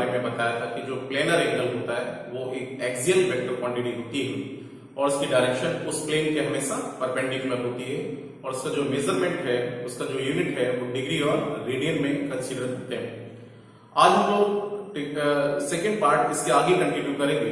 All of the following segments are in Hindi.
बारे में बताया था कि जो प्लेनर एंगल होता है वो एक एक्सियल वेक्टर क्वांटिटी होती है और उसकी डायरेक्शन उस प्लेन के हमेशा परपेंडिकुलर होती है और उसका जो मेजरमेंट है, उसका जो यूनिट है वो डिग्री और रेडियन में कंसीडर करते हैं। आज हम लोग सेकेंड पार्ट इसके आगे कंटिन्यू करेंगे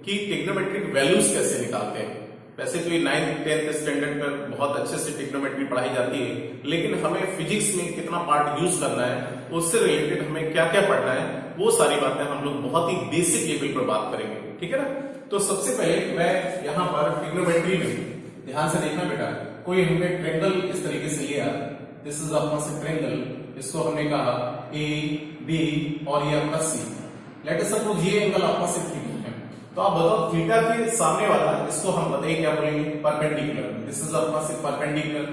कि ट्रिग्नोमेट्रिक वैल्यूज कैसे निकालते हैं। वैसे तो ये 9th 10th स्टैंडर्ड पर बहुत अच्छे से ट्रिग्नोमेट्री पढ़ाई जाती है, लेकिन हमें फिजिक्स में कितना पार्ट यूज करना है, उससे रिलेटेड हमें क्या क्या पढ़ना है, वो सारी बातें हम लोग बहुत ही बेसिक लेवल पर बात करेंगे। ठीक है ना। तो सबसे पहले मैं यहाँ पर ट्रिग्नोमेट्री में ध्यान से देखना बेटा, कोई हमने ट्रायंगल इस तरीके से लिया, दिस इज अपना से ट्रायंगल, इसको हमने कहा ए बी और ये अपना सी। लेट अस सपोज ये एंगल अपना से थीटा है, तो आप बताओ थीटा के सामने वाला इसको हम बताइए क्या बोलेंगे, परपेंडिकुलर। दिस इज अपना से परपेंडिकुलर।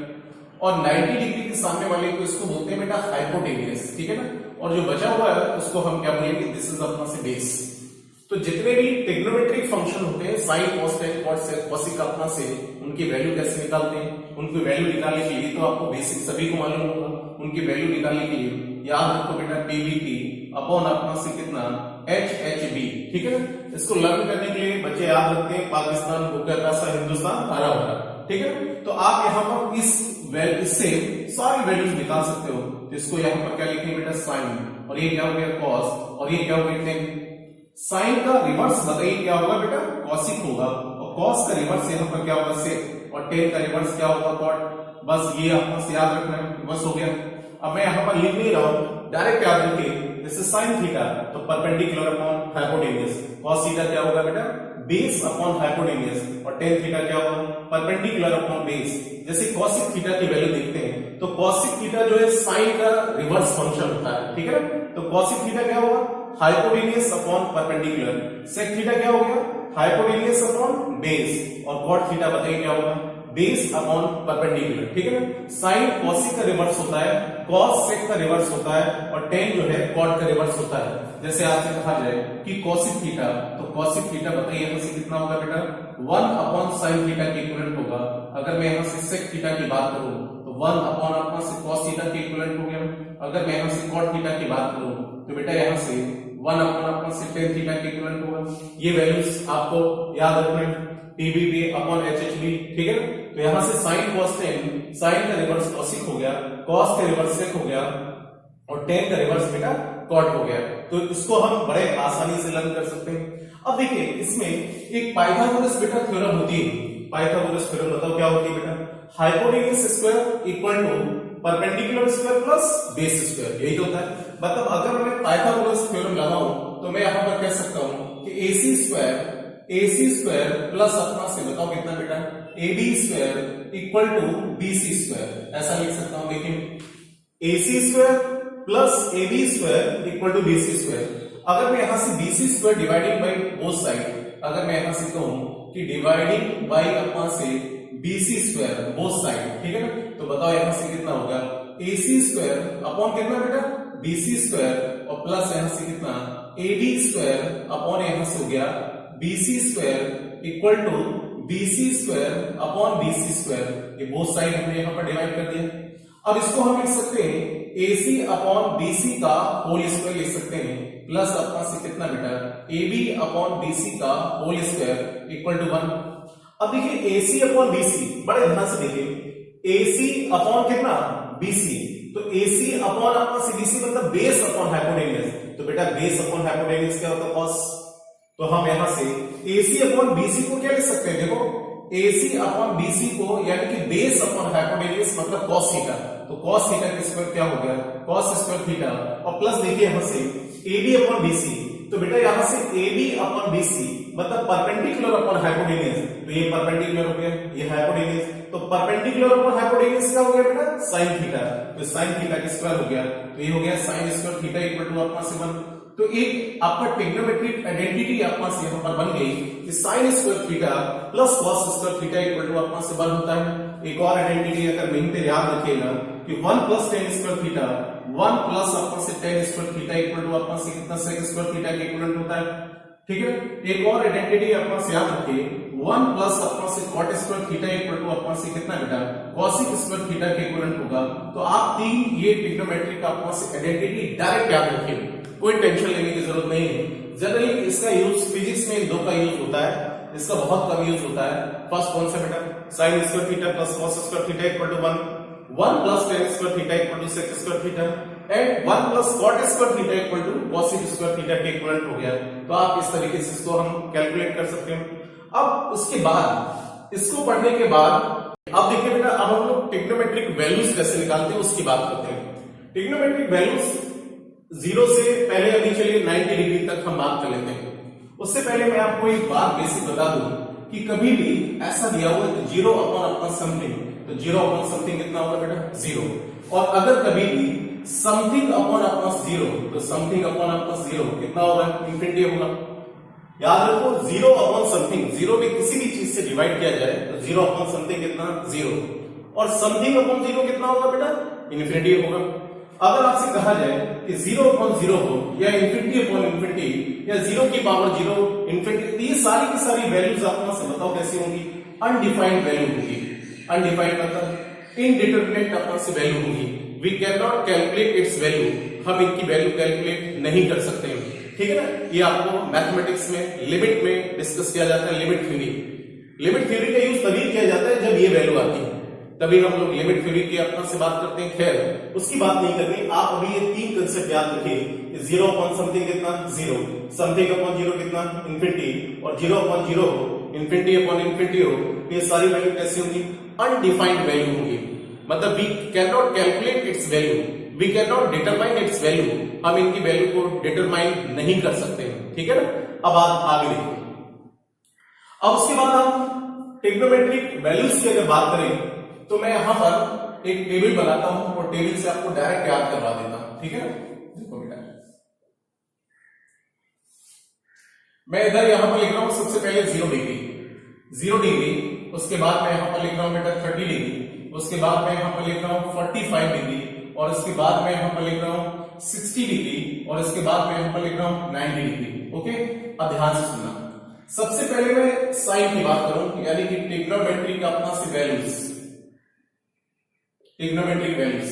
और 90 डिग्री के सामने वाले को इसको बोलते हैं बेटा हाइपोटेन्यूस। ठीक है ना। और जो बचा हुआ है उसको हम क्या बोलेंगे, दिस इज अपना से बेस। तो जितने भी ट्रिग्नोमेट्रिक फंक्शन होते हैं sign cos tan cot sec cosec अपना से, उनकी वैल्यू कैसे निकालते हैं, उनकी वैल्यू निकालने के लिए तो आपको बेसिक सभी को मालूम होगा। उनकी वैल्यू निकालने के लिए याद रखो बेटा पीवीटी अपॉन अपना से कितना HHB। ठीक है ना। इसको लर्न करने के लिए बच्चे याद रखते हैं पाकिस्तान भूखा प्यासा हिंदुस्तान हरा भरा। ठीक है। तो आप यहाँ पर इससे सारी वैल्यूज निकाल सकते हो। तो इसको यहाँ पर क्या लिखेंगे बेटा साइन, और ये क्या हो गया कॉस, और ये क्या हो गया टेन। साइन का रिवर्स बताइए क्या होगा बेटा, कॉसिक होगा, और कॉस का रिवर्स यहाँ पर क्या होगा सेक, और टेन का रिवर्स क्या होगा कॉट। बस ये आपको से याद रखना है, बस हो गया। अब मैं यहाँ पर लिख नहीं रहा हूं, डायरेक्ट याद रखिए, जैसे साइन थीटा तो perpendicular upon hypotenuse, cos theta क्या होगा बेटा बेस अपॉन हाइपोटेन्यूस, और टेन थीटा क्या होगा परपेंडिकुलर अपॉन बेस। जैसे कॉसिक थीटा की वैल्यू देखते हैं तो कॉसिक थीटा जो है साइन का रिवर्स फंक्शन होता है। ठीक है ना। तो कॉसिक थीटा क्या होगा hypotenuse upon perpendicular, sec theta क्या हो गया हाइपोटेन्यूस अपॉन बेस, और कॉट थीटा बताइए क्या होगा बेस अपॉन परपेंडिकुलर। ठीक है ना। साइन कॉसिक का रिवर्स होता है, कॉस सेक का रिवर्स होता है, और टेन जो है कॉट का रिवर्स होता है। जैसे आपसे कहा जाए कि कॉसिक थीटा, तो कॉसिक थीटा बताइए यहां से कितना होगा बेटा 1 अपॉन साइन थीटा के इक्विवेलेंट होगा। अगर मैं यहां से सेक थीटा की बात करूं तो 1 अपॉन अपना से कॉस थीटा के इक्विवेलेंट हो गया। अगर मैं यहां से कॉट थीटा की बात करूं तो बेटा यहां से 1 अपॉन अपना से टेन थीटा के इक्विवेलेंट होगा। ये वैल्यूज आपको याद रखना है, टीबीबी अपॉन एचएचबी। ठीक है ना। तो यहां से साइन cos टेन, साइन का रिवर्स कॉसिक हो गया, कॉस का रिवर्स सेक हो गया, और टेन का रिवर्स बेटा कॉट हो गया। तो इसको हम बड़े आसानी से लर्न कर सकते हैं। अब देखिए इसमें एक पाइथागोरस बेटा थ्योरम होती है। पाइथागोरस थ्योरम बताओ क्या होती है बेटा, hypotenuse square equal to perpendicular square plus base square, यही तो होता है। मतलब अगर मैं पाइथागोरस थ्योरम लगाऊं तो मैं यहां पर कह सकता हूं कि AC स्क्वायर प्लस अपना से बताओ कितना बेटा AB square equal to BC square, ऐसा लिख सकता हूं। लेकिन AC square plus AB square equal to BC square. अगर मैं यहां से BC square dividing by both side, अगर मैं यहां से कहूं कि डिवाइडिंग बाय अपना से BC स्क्वायर बोथ साइड, ठीक है ना, तो बताओ यहां से कितना होगा AC स्क्वायर अपॉन कितना बेटा BC स्क्वायर, और प्लस यहां से कितना AB स्क्वायर अपॉन यहां से हो गया BC square equal to BC square upon BC square. ये बोथ साइड हमने यहां पर डिवाइड कर दिया। अब इसको हम लिख सकते हैं AC अपॉन BC का होल स्क्वायर लिख सकते हैं, प्लस अपना से कितना बेटा AB अपॉन BC का होल स्क्वायर इक्वल टू 1। अब देखिए AC अपॉन BC, बड़े ध्यान से देखिए AC अपॉन कितना BC, तो AC अपॉन अपना से BC मतलब बेस अपॉन हाइपोटेन्यूस। तो बेटा बेस अपॉन हाइपोटेन्यूस क्या होता है कॉस। तो हम यहां से AC अपॉन BC को क्या लिख सकते हैं, देखो AC अपॉन BC को यानी कि बेस अपॉन हाइपोटेन्यूस मतलब cos थीटा। तो cos थीटा का स्क्वायर क्या हो गया cos स्क्वायर थीटा, और प्लस देखिए यहां से AB अपॉन BC, तो बेटा यहां से AB अपॉन BC मतलब परपेंडिकुलर अपॉन हाइपोटेन्यूस, तो ये परपेंडिकुलर हो गया, ये हाइपोटेन्यूस, तो परपेंडिकुलर अपॉन हाइपोटेन्यूस क्या हो गया बेटा sin थीटा, तो sin थीटा का स्क्वायर हो गया, तो ये हो गया sin square theta equal to अपना से 1। तो एक आपका ट्रिग्नोमेट्रिक आइडेंटिटी आपका से यहां पर बन गई कि sin square theta plus cos square theta equal to अपना से 1 होता है। एक और आइडेंटिटी अगर नहीं तो याद रखिएगा कि 1 plus tan square theta 1 plus अपना से tan square theta equal to अपना से कितना sec स्क्वायर थीटा के इक्विवेलेंट होता है। ठीक है। एक और आइडेंटिटी अपना से याद रखिए 1 प्लस अपना से cot square theta equal to अपना से कितना बेटा cosec स्क्वायर थीटा के इक्विवेलेंट होगा। तो आप तीन ये ट्रिग्नोमेट्री का अपना से आइडेंटिटी डायरेक्ट याद रखिए। कोई टेंशन लेने की जरूरत नहीं है। जनरली इसका यूज फिजिक्स में दो का यूज होता है, इसका बहुत कम यूज होता है। फर्स्ट कौन सा बेटा, sine square theta plus cos square theta equal to 1 plus tan square theta equal to sec square theta and 1 plus cot square theta equal to cosec square theta के इक्वलेंट हो गया। तो आप इस तरीके से इसको हम कैलकुलेट कर सकते हैं। अब उसके बाद इसको पढ़ने के बाद अब देखिए बेटा, अब हम लोग ट्रिग्नोमेट्रिक वैल्यूज कैसे निकालते हैं उसकी बात करते हैं। ट्रिग्नोमेट्रिक वैल्यूज 0 से पहले अभी चलिए 90 डिग्री तक हम बात कर लेते हैं। उससे पहले मैं आपको एक बात बेसिक बता दूं कि कभी भी ऐसा दिया हुआ है 0 अपॉन समथिंग, तो 0 अपॉन समथिंग कितना होगा बेटा 0। और अगर कभी भी समथिंग अपॉन 0 तो समथिंग अपॉन 0 कितना होगा, इंफिनिटी होगा। याद रखो 0 अपॉन समथिंग, 0 में किसी भी चीज से डिवाइड किया जाए तो 0 अपॉन समथिंग कितना 0 और समथिंग अपॉन 0 कितना होगा बेटा, इंफिनिटी होगा। अगर आपसे कहा जाए कि 0 अपॉन 0 हो या इंफिनिटी अपॉन इंफिनिटी या 0 की पावर 0 इंफिनिटी, तो ये सारी की सारी वैल्यूज आप से बताओ कैसी होंगी, अनडिफाइंड वैल्यू होगी। अनडिफाइंड मतलब इनडिटरमिनेट अपॉन से वैल्यू होगी। We can not calculate its value, हम इनकी वैल्यू कैलकुलेट नहीं कर सकते हैं, ठीक है ना। ये आपको मैथमेटिक्स में लिमिट में डिस्कस किया जाता है, लिमिट थ्योरी। लिमिट थ्योरी का यूज तभी किया जाता है जब ये वैल्यू आती है, तभी हम लोग लिमिट थ्योरी की अपना से बात करते हैं। खैर उसकी बात नहीं करनी, आप अभी ये तीन कंसेप्ट याद रखिए। 0 अपॉन समथिंग कितना 0, समथिंग अपॉन 0 कितना इंफिनिटी और 0 अपॉन 0 इंफिनिटी अपॉन इंफिनिटी हो, ये सारी वैल्यू कैसी होंगी, अनडिफाइंड वैल्यू होगी। मतलब we can not calculate its value, we can not determine its value, हम इनकी वैल्यू को डिटरमाइन नहीं कर सकते हैं, ठीक है ना। अब आगे देखिए। अब उसके बाद हम ट्रिग्नोमेट्रिक वैल्यूज की अगर बात करें तो मैं यहां पर एक टेबल बनाता हूं और टेबल से आपको डायरेक्ट याद करवा देता हूं, ठीक है ना। देखो बेटा, मैं इधर यहां पर लिख रहा हूं सबसे पहले 0 डिग्री, उसके बाद मैं यहां पर लिख रहा हूं बेटा 30 डिग्री, उसके बाद मैं यहां पर लिख रहा हूं 45 डिग्री और इसके बाद मैं यहां पर लिख रहा हूं 60 डिग्री और इसके बाद मैं यहां पर लिख रहा हूं 90 डिग्री। ओके, अब ध्यान से सुनना। सबसे पहले मैं साइन की बात करूं, यानी कि ट्रिग्नोमेट्रिक अपना से वैल्यूज, ट्रिग्नोमेट्रिक वैल्यूज।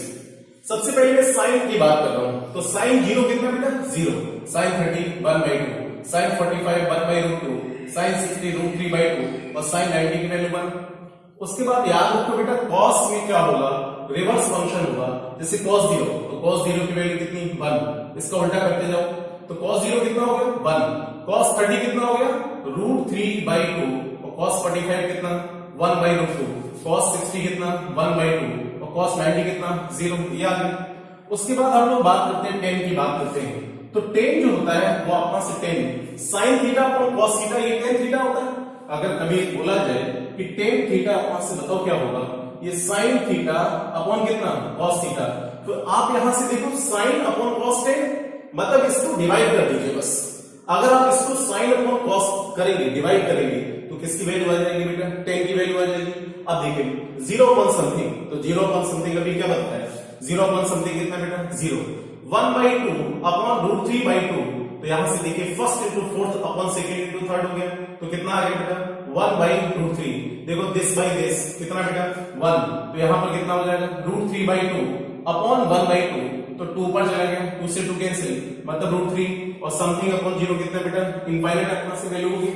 सबसे पहले मैं साइन की बात कर रहा हूं, तो साइन 0 कितना बेटा 0, साइन 30 1/2, साइन 45 1/√2, साइन 60 √3/2 और साइन 90 की वैल्यू 1। उसके बाद याद रखो बेटा cos में क्या होगा, रिवर्स फंक्शन होगा। जैसे cos 0, तो cos 0 की वैल्यू कितनी 1, इसका उल्टा करते जाओ तो cos 0 कितना हो गया 1, cos 30 कितना हो गया √3/2 और cos 45 कितना 1/√2, cos 60 कितना 1/2 और cos 90 कितना 0। याद है। उसके बाद हम लोग बात करते हैं tan की बात करते हैं, तो tan जो होता है वो अपना से tan sin theta upon cos theta, ये tan थीटा होता है। अगर कभी बोला जाए कि tan थीटा अपना से बताओ क्या होगा, ये sin थीटा अपॉन कितना cos थीटा, तो आप यहां से देखो sin अपॉन cos tan, मतलब इसको डिवाइड कर दीजिए बस। अगर आप इसको sin अपॉन cos करेंगे, डिवाइड करेंगे, तो किसकी वैल्यू आ जाएगी बेटा, tan की वैल्यू आ जाएगी। अब देखिए 0 अपॉन समथिंग, तो 0 अपॉन समथिंग अभी क्या बनता है, 0 अपॉन समथिंग कितना बेटा 0, 1/2 अपॉन √3/2, तो यहां से देखिए first into fourth upon second into third हो गया, तो कितना आ गया बेटा 1/√3। देखो दिस बाई दिस कितना बेटा 1, तो यहां पर कितना हो जाएगा √3/2 अपॉन 1/2, तो 2 पर चला गया, 2 से 2 कैंसिल, मतलब √3 और समथिंग अपॉन 0 कितना बेटा इनफाइनाइट अपना से वैल्यू होगी।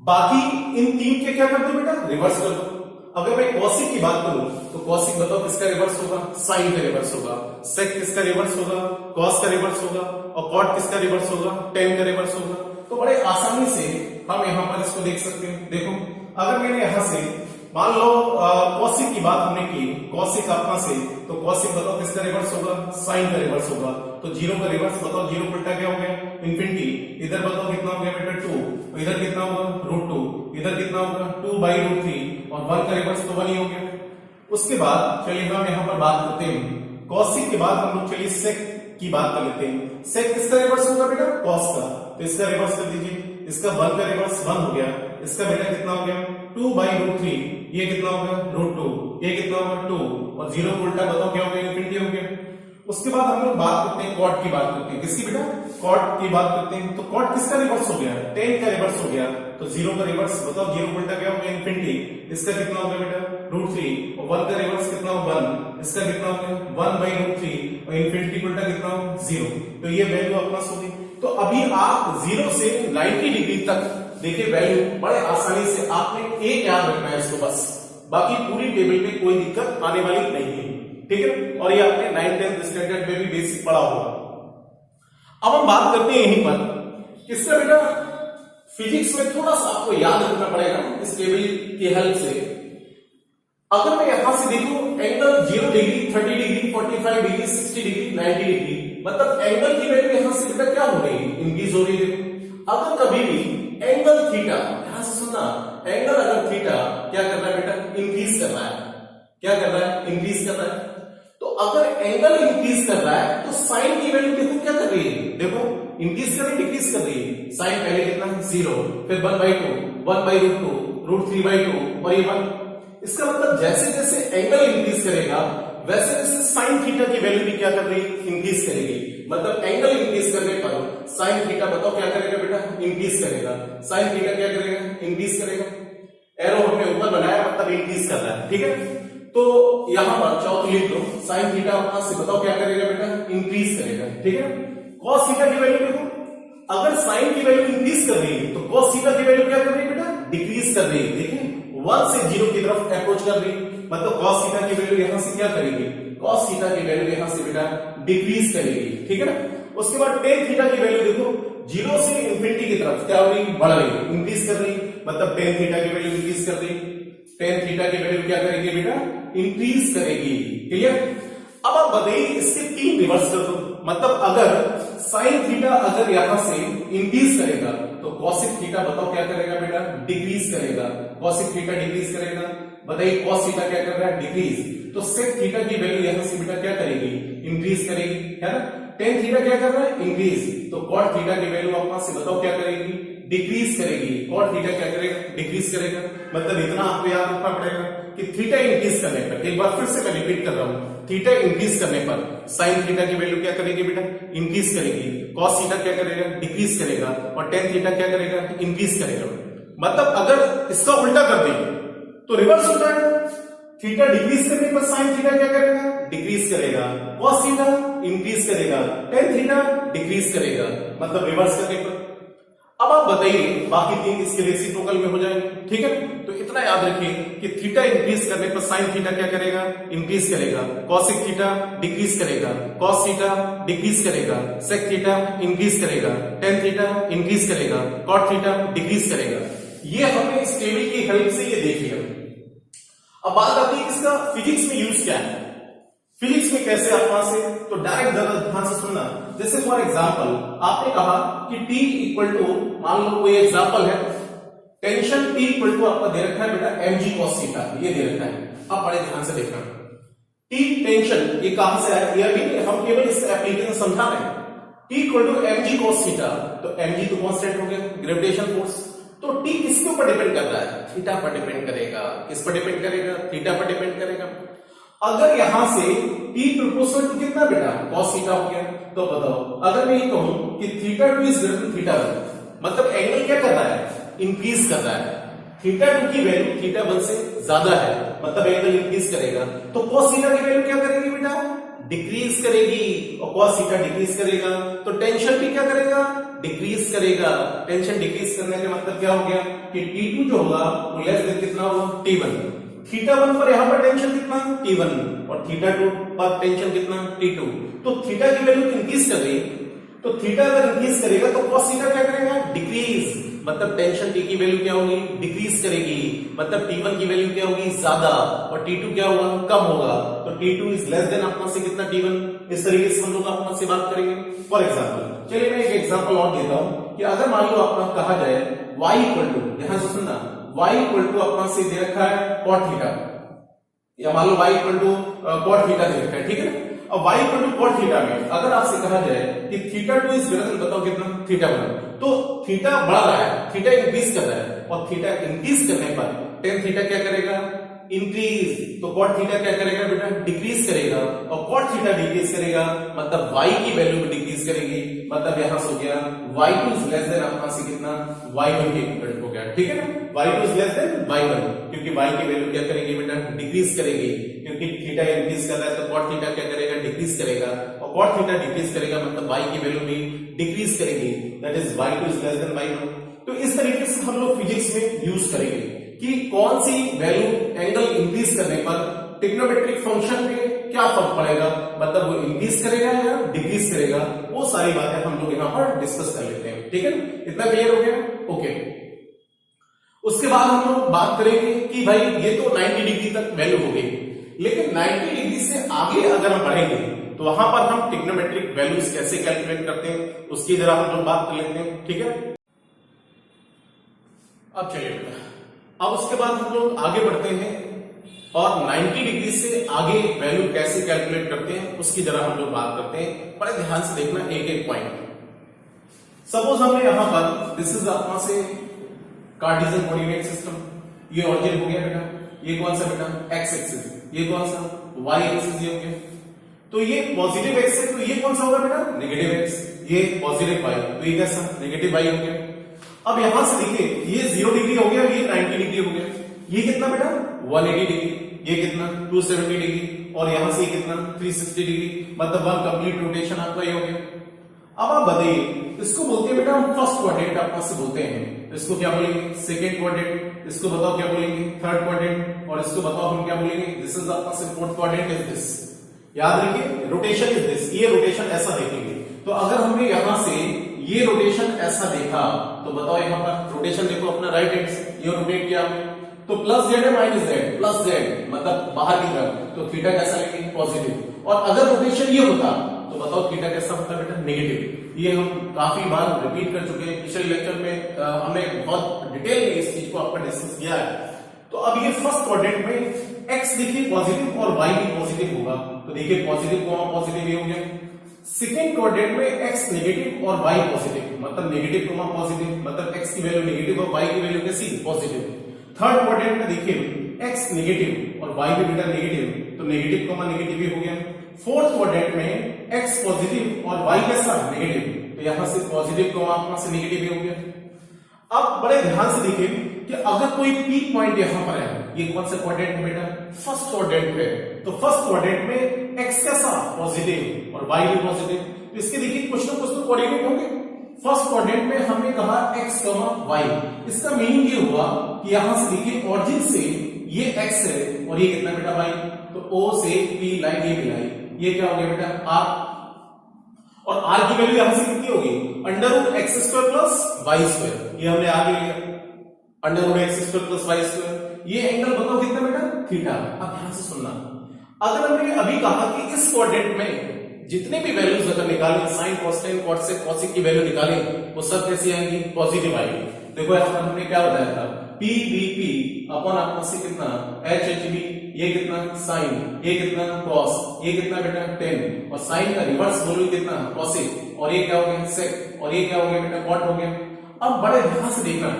बाकी इन तीन के क्या कर दो बेटा रिवर्स कर दो। अगर मैं कॉसिक की बात करूं तो कॉसिक बताओ किसका रिवर्स होगा, साइन का रिवर्स होगा। सेक किसका रिवर्स होगा, कॉस का रिवर्स होगा। और कॉट किसका रिवर्स होगा, टेन का रिवर्स होगा। तो बड़े आसानी से हम यहां पर इसको देख सकते हैं। देखो अगर मैंने यहां से मान लो कॉसिक की बात हमने की, कॉसिक अपना से, तो कॉसिक बताओ किसका रिवर्स होगा, साइन का रिवर्स होगा। तो 0 का रिवर्स बताओ, 0 उल्टा क्या हो गया इंफिनिटी। इधर बताओ कितना हो गया बेटा 2, इधर कितना होगा √2, इधर कितना होगा 2/√3 और 1 का रिवर्स तो 1 ही हो गया। उसके बाद चलिए हम यहां पर बात करते हैं कॉसिक के बाद हम लोग चलिए सेक की बात कर लेते हैं। सेक किसका रिवर्स होगा बेटा कॉस का, तो इसका रिवर्स कर दीजिए। इसका 1 का रिवर्स 1 हो गया, इसका बेटा कितना हो गया 2/√3, ये कितना होगा √2, ये कितना होगा 2 और 0 को उल्टा बताओ क्या हो गया इंफिनिटी हो गया। उसके बाद हम लोग बात करते हैं कॉट की बात करते हैं। किसकी बेटा कॉट की बात करते हैं। तो कॉट किसका रिवर्स हो गया, tan का रिवर्स हो गया। तो 0 का रिवर्स बताओ, 0 उल्टा क्या हो गया इंफिनिटी। इसका कितना हो गया बेटा √3 और 1 का रिवर्स कितना हो 1, इसका कितना हो गया 1/√3 और इन्फिनिटी उल्टा कितना हो 0। तो ये वैल्यू अपना होगी। तो अभी आप 0 से 90 डिग्री तक देखिए वैल्यू बड़े आसानी से आपने एक याद रखना है इसको बस, बाकी पूरी टेबल में कोई दिक्कत आने वाली नहीं है, ठीक है। और ये आपने 9th 10th स्टैंडर्ड में भी बेसिक पढ़ा होगा। अब हम बात करते हैं यहीं पर किसका बेटा फिजिक्स में थोड़ा सा आपको याद रखना पड़ेगा इस टेबल की हेल्प से। अगर मैं यहां से देखूं angle 0 degree 30 degree 45 degree 60 degree 90 degree, मतलब एंगल की वैल्यू यहां से बेटा क्या हो रही है इंक्रीज हो रही है। अगर कभी भी एंगल थीटा, ध्यान से सुनना, एंगल अगर थीटा क्या कर रहा है बेटा इंक्रीज कर रहा है, क्या कर रहा है इंक्रीज कर रहा है। तो अगर एंगल इंक्रीज कर रहा है तो साइन की वैल्यू देखो क्या कर रही है, देखो इंक्रीज कर रही है डिक्रीज कर रही है। साइन पहले कितना 0, फिर 1/2 1/√2 √3/2 और ये 1। इसका मतलब जैसे जैसे एंगल इंक्रीज करेगा वैसे वैसे साइन थीटा की वैल्यू भी क्या कर रही है इंक्रीज करेगी। मतलब एंगल इंक्रीज करने पर साइन थीटा बताओ क्या करेगा बेटा इंक्रीज करेगा। साइन थीटा क्या करेगा इंक्रीज करेगा। एरो हमने ऊपर बनाया मतलब इंक्रीज कर रहा है, ठीक है। तो यहां पर चौथ लिख लो साइन थीटा अपना से बताओ क्या करेगा बेटा इंक्रीज करेगा, ठीक है। कॉस थीटा की वैल्यू देखो, अगर साइन की वैल्यू इंक्रीज कर रही है तो कॉस थीटा की वैल्यू क्या कर रही है बेटा डिक्रीज कर रही है। देखिए 1 से 0 की तरफ अप्रोच कर रही है, मतलब cos थीटा की वैल्यू यहां से क्या करेगी cos थीटा की वैल्यू यहां से बेटा डिक्रीज करेगी, ठीक है ना। उसके बाद tan थीटा की वैल्यू देखो 0 से इंफिनिटी की तरफ क्या हो रही बढ़ रही इंक्रीज कर रही, मतलब tan थीटा की वैल्यू इंक्रीज कर रही। tan थीटा की वैल्यू क्या करेगी बेटा इंक्रीज करेगी, क्लियर। अब आप बताइए इसके 3 रिवर्स कर दो, मतलब अगर sin थीटा अगर यहां से इंक्रीज करेगा तो cosec थीटा बताओ क्या करेगा बेटा डिक्रीज करेगा। cosec थीटा डिक्रीज करेगा, बताइए cos थीटा क्या कर रहा है डिक्रीज, तो sec थीटा की वैल्यू यहां से बेटा क्या करेगी इंक्रीज करेगी, है ना। tan थीटा क्या कर रहा है इंक्रीज, तो cot थीटा की वैल्यू अपना से बताओ क्या करेगी डिक्रीज करेगी। cot थीटा क्या करेगा डिक्रीज करेगा। मतलब इतना आपको याद रखना पड़ेगा कि थीटा इंक्रीज करने पर, एक बार फिर से मैं रिपीट कर रहा हूं, थीटा इंक्रीज करने पर sin थीटा की वैल्यू क्या करेगी बेटा इंक्रीज करेगी, cos थीटा क्या करेगा डिक्रीज करेगा और tan थीटा क्या करेगा इंक्रीज करेगा। मतलब अगर इसका उल्टा कर दें तो रिवर्स होता है, थीटा डिक्रीज करने पर sin थीटा क्या करेगा डिक्रीज करेगा, cos थीटा इंक्रीज करेगा, tan थीटा डिक्रीज करेगा, मतलब रिवर्स करने पर। अब आप बताइए बाकी 3 इसके रेसिप्रोकल में हो जाएंगे, ठीक है। तो इतना याद रखिए कि थीटा इंक्रीज करने पर साइन थीटा क्या करेगा इंक्रीज करेगा, cosec थीटा डिक्रीज करेगा, cos थीटा डिक्रीज करेगा, sec थीटा इंक्रीज करेगा, tan थीटा इंक्रीज करेगा, cot थीटा डिक्रीज करेगा। ये हमने इस टेबल की हेल्प से ये देख लिया। अब बात आती है इसका फिजिक्स में यूज क्या है, फिजिक्स में कैसे अपना से, तो डायरेक्ट ध्यान से सुनना। जैसे फॉर एग्जांपल आपने कहा कि T इक्वल टू, मान लो कोई एग्जांपल है, टेंशन T इक्वल टू आपका दे रखा है बेटा mg cos थीटा, ये दे रखा है। अब बड़े ध्यान से देखना T टेंशन ये कहां से आया, ये भी हम केवल इस एप्लीकेशन समझा रहे हैं। T equal to mg cos theta, तो mg तो कांस्टेंट हो गया ग्रेविटेशन फोर्स, तो T किसके ऊपर डिपेंड कर रहा है थीटा पर डिपेंड करेगा। किस पर डिपेंड करेगा थीटा पर डिपेंड करेगा। अगर यहां से T प्रोपोर्शनल टू कितना बेटा cos थीटा हो गया, तो बताओ अगर मैं ये कहूं कि theta 2 is greater than theta 1, मतलब एंगल क्या कर रहा है इंक्रीज कर रहा है, थीटा 2 की वैल्यू थीटा 1 से ज्यादा है, मतलब एंगल इंक्रीज करेगा, तो cos थीटा की वैल्यू क्या करेगी बेटा डिक्रीज करेगी, और cos थीटा डिक्रीज करेगा तो टेंशन भी क्या करेगा डिक्रीज करेगा। टेंशन डिक्रीज करने का मतलब क्या हो गया कि T2 जो होगा वो लेस देन कितना होगा T1। थीटा 1 पर यहां पर टेंशन कितना T1 और थीटा 2 पर टेंशन कितना T2, तो थीटा की वैल्यू इंक्रीज कर रही है, तो थीटा अगर इंक्रीज करेगा तो cos थीटा क्या करेगा डिक्रीज, मतलब टेंशन T की वैल्यू क्या होगी डिक्रीज करेगी, मतलब T1 की वैल्यू क्या होगी ज्यादा और T2 क्या होगा कम होगा, तो T2 इज लेस देन अपना से कितना T1। इस तरीके से हम लोग अपना से बात करेंगे। फॉर एग्जांपल चलिए मैं एक एग्जांपल और देता हूं कि अगर मान लो अपना कहा जाए y इक्वल टू, यहां से सुनना, y इक्वल टू अपना से दे रखा है cot थीटा, या मान लो y equal to cot theta दे रखा है, ठीक है। अब y equal to cot theta में अगर आपसे कहा जाए कि थीटा 2 इज ग्रेटर देन बताओ कितना थीटा 1, तो थीटा बढ़ रहा है, थीटा इंक्रीज कर रहा है, और थीटा इंक्रीज करने पर tan थीटा क्या करेगा इंक्रीज, तो cot थीटा क्या करेगा बेटा डिक्रीज करेगा, और cot थीटा डिक्रीज करेगा मतलब y की वैल्यू भी डिक्रीज करेगी, मतलब यहां से हो गया y2 इज लेस देन अपना से कितना y1 के इक्वल हो गया, ठीक है ना। y2 is less than y1 क्योंकि y की वैल्यू क्या करेगी बेटा डिक्रीज करेगी, क्योंकि क्योंकि थीटा इंक्रीज कर रहा है तो कॉट थीटा क्या करेगा, डिक्रीज करेगा, और कॉट थीटा डिक्रीज करेगा मतलब y की वैल्यू भी डिक्रीज करेगी, that is y2 is less than y1। तो इस तरीके से हम लोग फिजिक्स में यूज करेंगे कि कौन सी वैल्यू एंगल इंक्रीज करने पर ट्रिग्नोमेट्रिक फंक्शन पे क्या फर्क पड़ेगा, मतलब वो इंक्रीज करेगा या डिक्रीज करेगा, वो सारी बातें हम लोग यहाँ पर डिस्कस कर लेते हैं। ठीक है, इतना क्लियर हो गया? ओके। उसके बाद हम लोग बात करेंगे कि भाई ये तो 90 डिग्री तक वैल्यू हो गई, लेकिन 90 डिग्री से आगे अगर हम बढ़ेंगे तो वहां पर हम ट्रिग्नोमेट्रिक वैल्यूज कैसे कैलकुलेट करते हैं उसकी जरा हम लोग बात कर लेते हैं। ठीक है, अब चलिए बेटा, अब उसके बाद हम लोग आगे बढ़ते हैं और 90 डिग्री से आगे वैल्यू कैसे कैलकुलेट करते हैं उसकी जरा हम लोग बात करते हैं। बड़े ध्यान से देखना एक एक पॉइंट। सपोज हमने यहां पर दिस इज अपना से कार्टेशियन कोऑर्डिनेट सिस्टम, ये ऑरिजिन हो गया बेटा, ये कौन सा बेटा, एक्स एक्सिस, ये कौन सा, वाई एक्सिस, ये हो गया। तो ये पॉजिटिव एक्स है तो ये कौन सा होगा बेटा, नेगेटिव एक्स, ये पॉजिटिव वाई, तो ये कैसा, नेगेटिव वाई हो गया। अब यहां से देखिए ये 0 डिग्री हो गया, ये 90 डिग्री हो गया, ये कितना बेटा 180 डिग्री, ये कितना 270 डिग्री, और यहां से ये कितना 360 डिग्री, मतलब वन कंप्लीट रोटेशन आपका ये हो गया। अब आप बताइए, इसको बोलते हैं बेटा हम फर्स्ट क्वाड्रेंट आपस से बोलते हैं, इसको क्या बोलेंगे सेकंड क्वाड्रेंट, इसको बताओ क्या बोलेंगे थर्ड क्वाड्रेंट, और इसको बताओ हम क्या बोलेंगे, दिस इज आपका से फोर्थ क्वाड्रेंट इज दिस। याद रखिए रोटेशन इज दिस, ये रोटेशन ऐसा देखेंगे। तो अगर हमने यहां से ये रोटेशन ऐसा देखा तो बताओ यहां पर रोटेशन देखो अपना राइट हैंड से, ये रोटेट किया हमने तो प्लस जेड है माइनस जेड, प्लस जेड मतलब बाहर की तरफ, तो थीटा कैसा लेंगे पॉजिटिव। और अगर रोटेशन ये होता तो बताओ थीटा कैसा होता बेटा नेगेटिव। ये हम काफी बार रिपीट कर चुके हैं, पिछले लेक्चर में हमने बहुत डिटेल में इस चीज को आपका डिस्कस किया है। तो अब ये फर्स्ट क्वाड्रेंट में x देखिए पॉजिटिव और y भी पॉजिटिव होगा, तो देखिए पॉजिटिव को पॉजिटिव ये हो गया। सेकेंड क्वाड्रेंट में x नेगेटिव और y पॉजिटिव, मतलब नेगेटिव को पॉजिटिव, मतलब x की वैल्यू नेगेटिव और y की वैल्यू कैसी पॉजिटिव। थर्ड क्वाड्रेंट में देखिए x नेगेटिव और y भी बेटा नेगेटिव, तो नेगेटिव को नेगेटिव ही हो गया। फोर्थ क्वाड्रेंट में x पॉजिटिव और y कैसा नेगेटिव, तो यहां से पॉजिटिव को वहां से नेगेटिव ही हो गया। अब बड़े ध्यान से देखिए कि अगर कोई पी पॉइंट यहां पर है, ये कौन सा क्वाड्रेंट है बेटा फर्स्ट क्वाड्रेंट है, तो फर्स्ट क्वाड्रेंट में x कैसा पॉजिटिव और y भी पॉजिटिव, तो इसके देखिए कुछ ना कुछ तो कोऑर्डिनेट होंगे। फर्स्ट क्वाड्रेंट में हमने कहा x, y, इसका मीनिंग ये हुआ कि यहां से देखिए ऑरिजिन से ये x है और ये कितना बेटा y, तो O से P लाइन ये मिलाई, ये क्या हो गया बेटा r, और r की वैल्यू यहां से कितनी होगी √x² प्लस y², ये हमने आगे लिया √x² प्लस y²। ये एंगल बताओ कितना बेटा थीटा। अब ध्यान से सुनना, अगर हमने अभी कहा कि इस क्वाड्रेंट में जितने भी वैल्यूज अगर निकालें साइन कोसाइन कॉसेक कॉसेक की वैल्यू निकालें वो सब कैसी आएंगी पॉजिटिव आएगी। देखो यहां पर हमने क्या बताया था PVP अपॉन आपका से कितना HHB, ये कितना साइन, ये कितना कॉस, ये कितना बेटा टेन, और साइन का रिवर्स बोलो कितना कॉसेक, और ये क्या हो गया सेक, और ये क्या हो गया बेटा कॉट हो गया। अब बड़े ध्यान से देखना,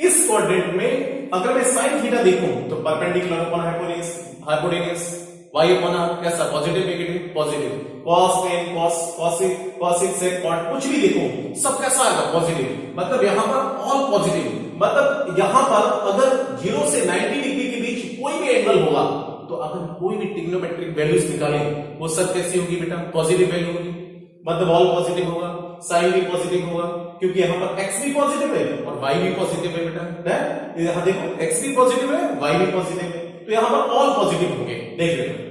इस क्वाड्रेंट में अगर मैं साइन थीटा देखूं तो perpendicular upon hypotenuse y upon कैसा positive negative positive, cos tan cos cosec cosec sec cot कुछ भी देखो सब कैसा आएगा पॉजिटिव, मतलब यहां पर ऑल पॉजिटिव, मतलब यहां पर अगर 0 से 90 डिग्री के बीच कोई भी एंगल होगा तो अगर कोई भी ट्रिग्नोमेट्रिक वैल्यूज निकालें वो सब कैसी होगी बेटा पॉजिटिव वैल्यू होगी, मतलब ऑल पॉजिटिव होगा, साइन भी पॉजिटिव होगा क्योंकि यहां पर x भी पॉजिटिव है और y भी पॉजिटिव है बेटा, यहां देखो x भी पॉजिटिव है y भी पॉजिटिव है, तो यहां पर ऑल पॉजिटिव होंगे देख लेना।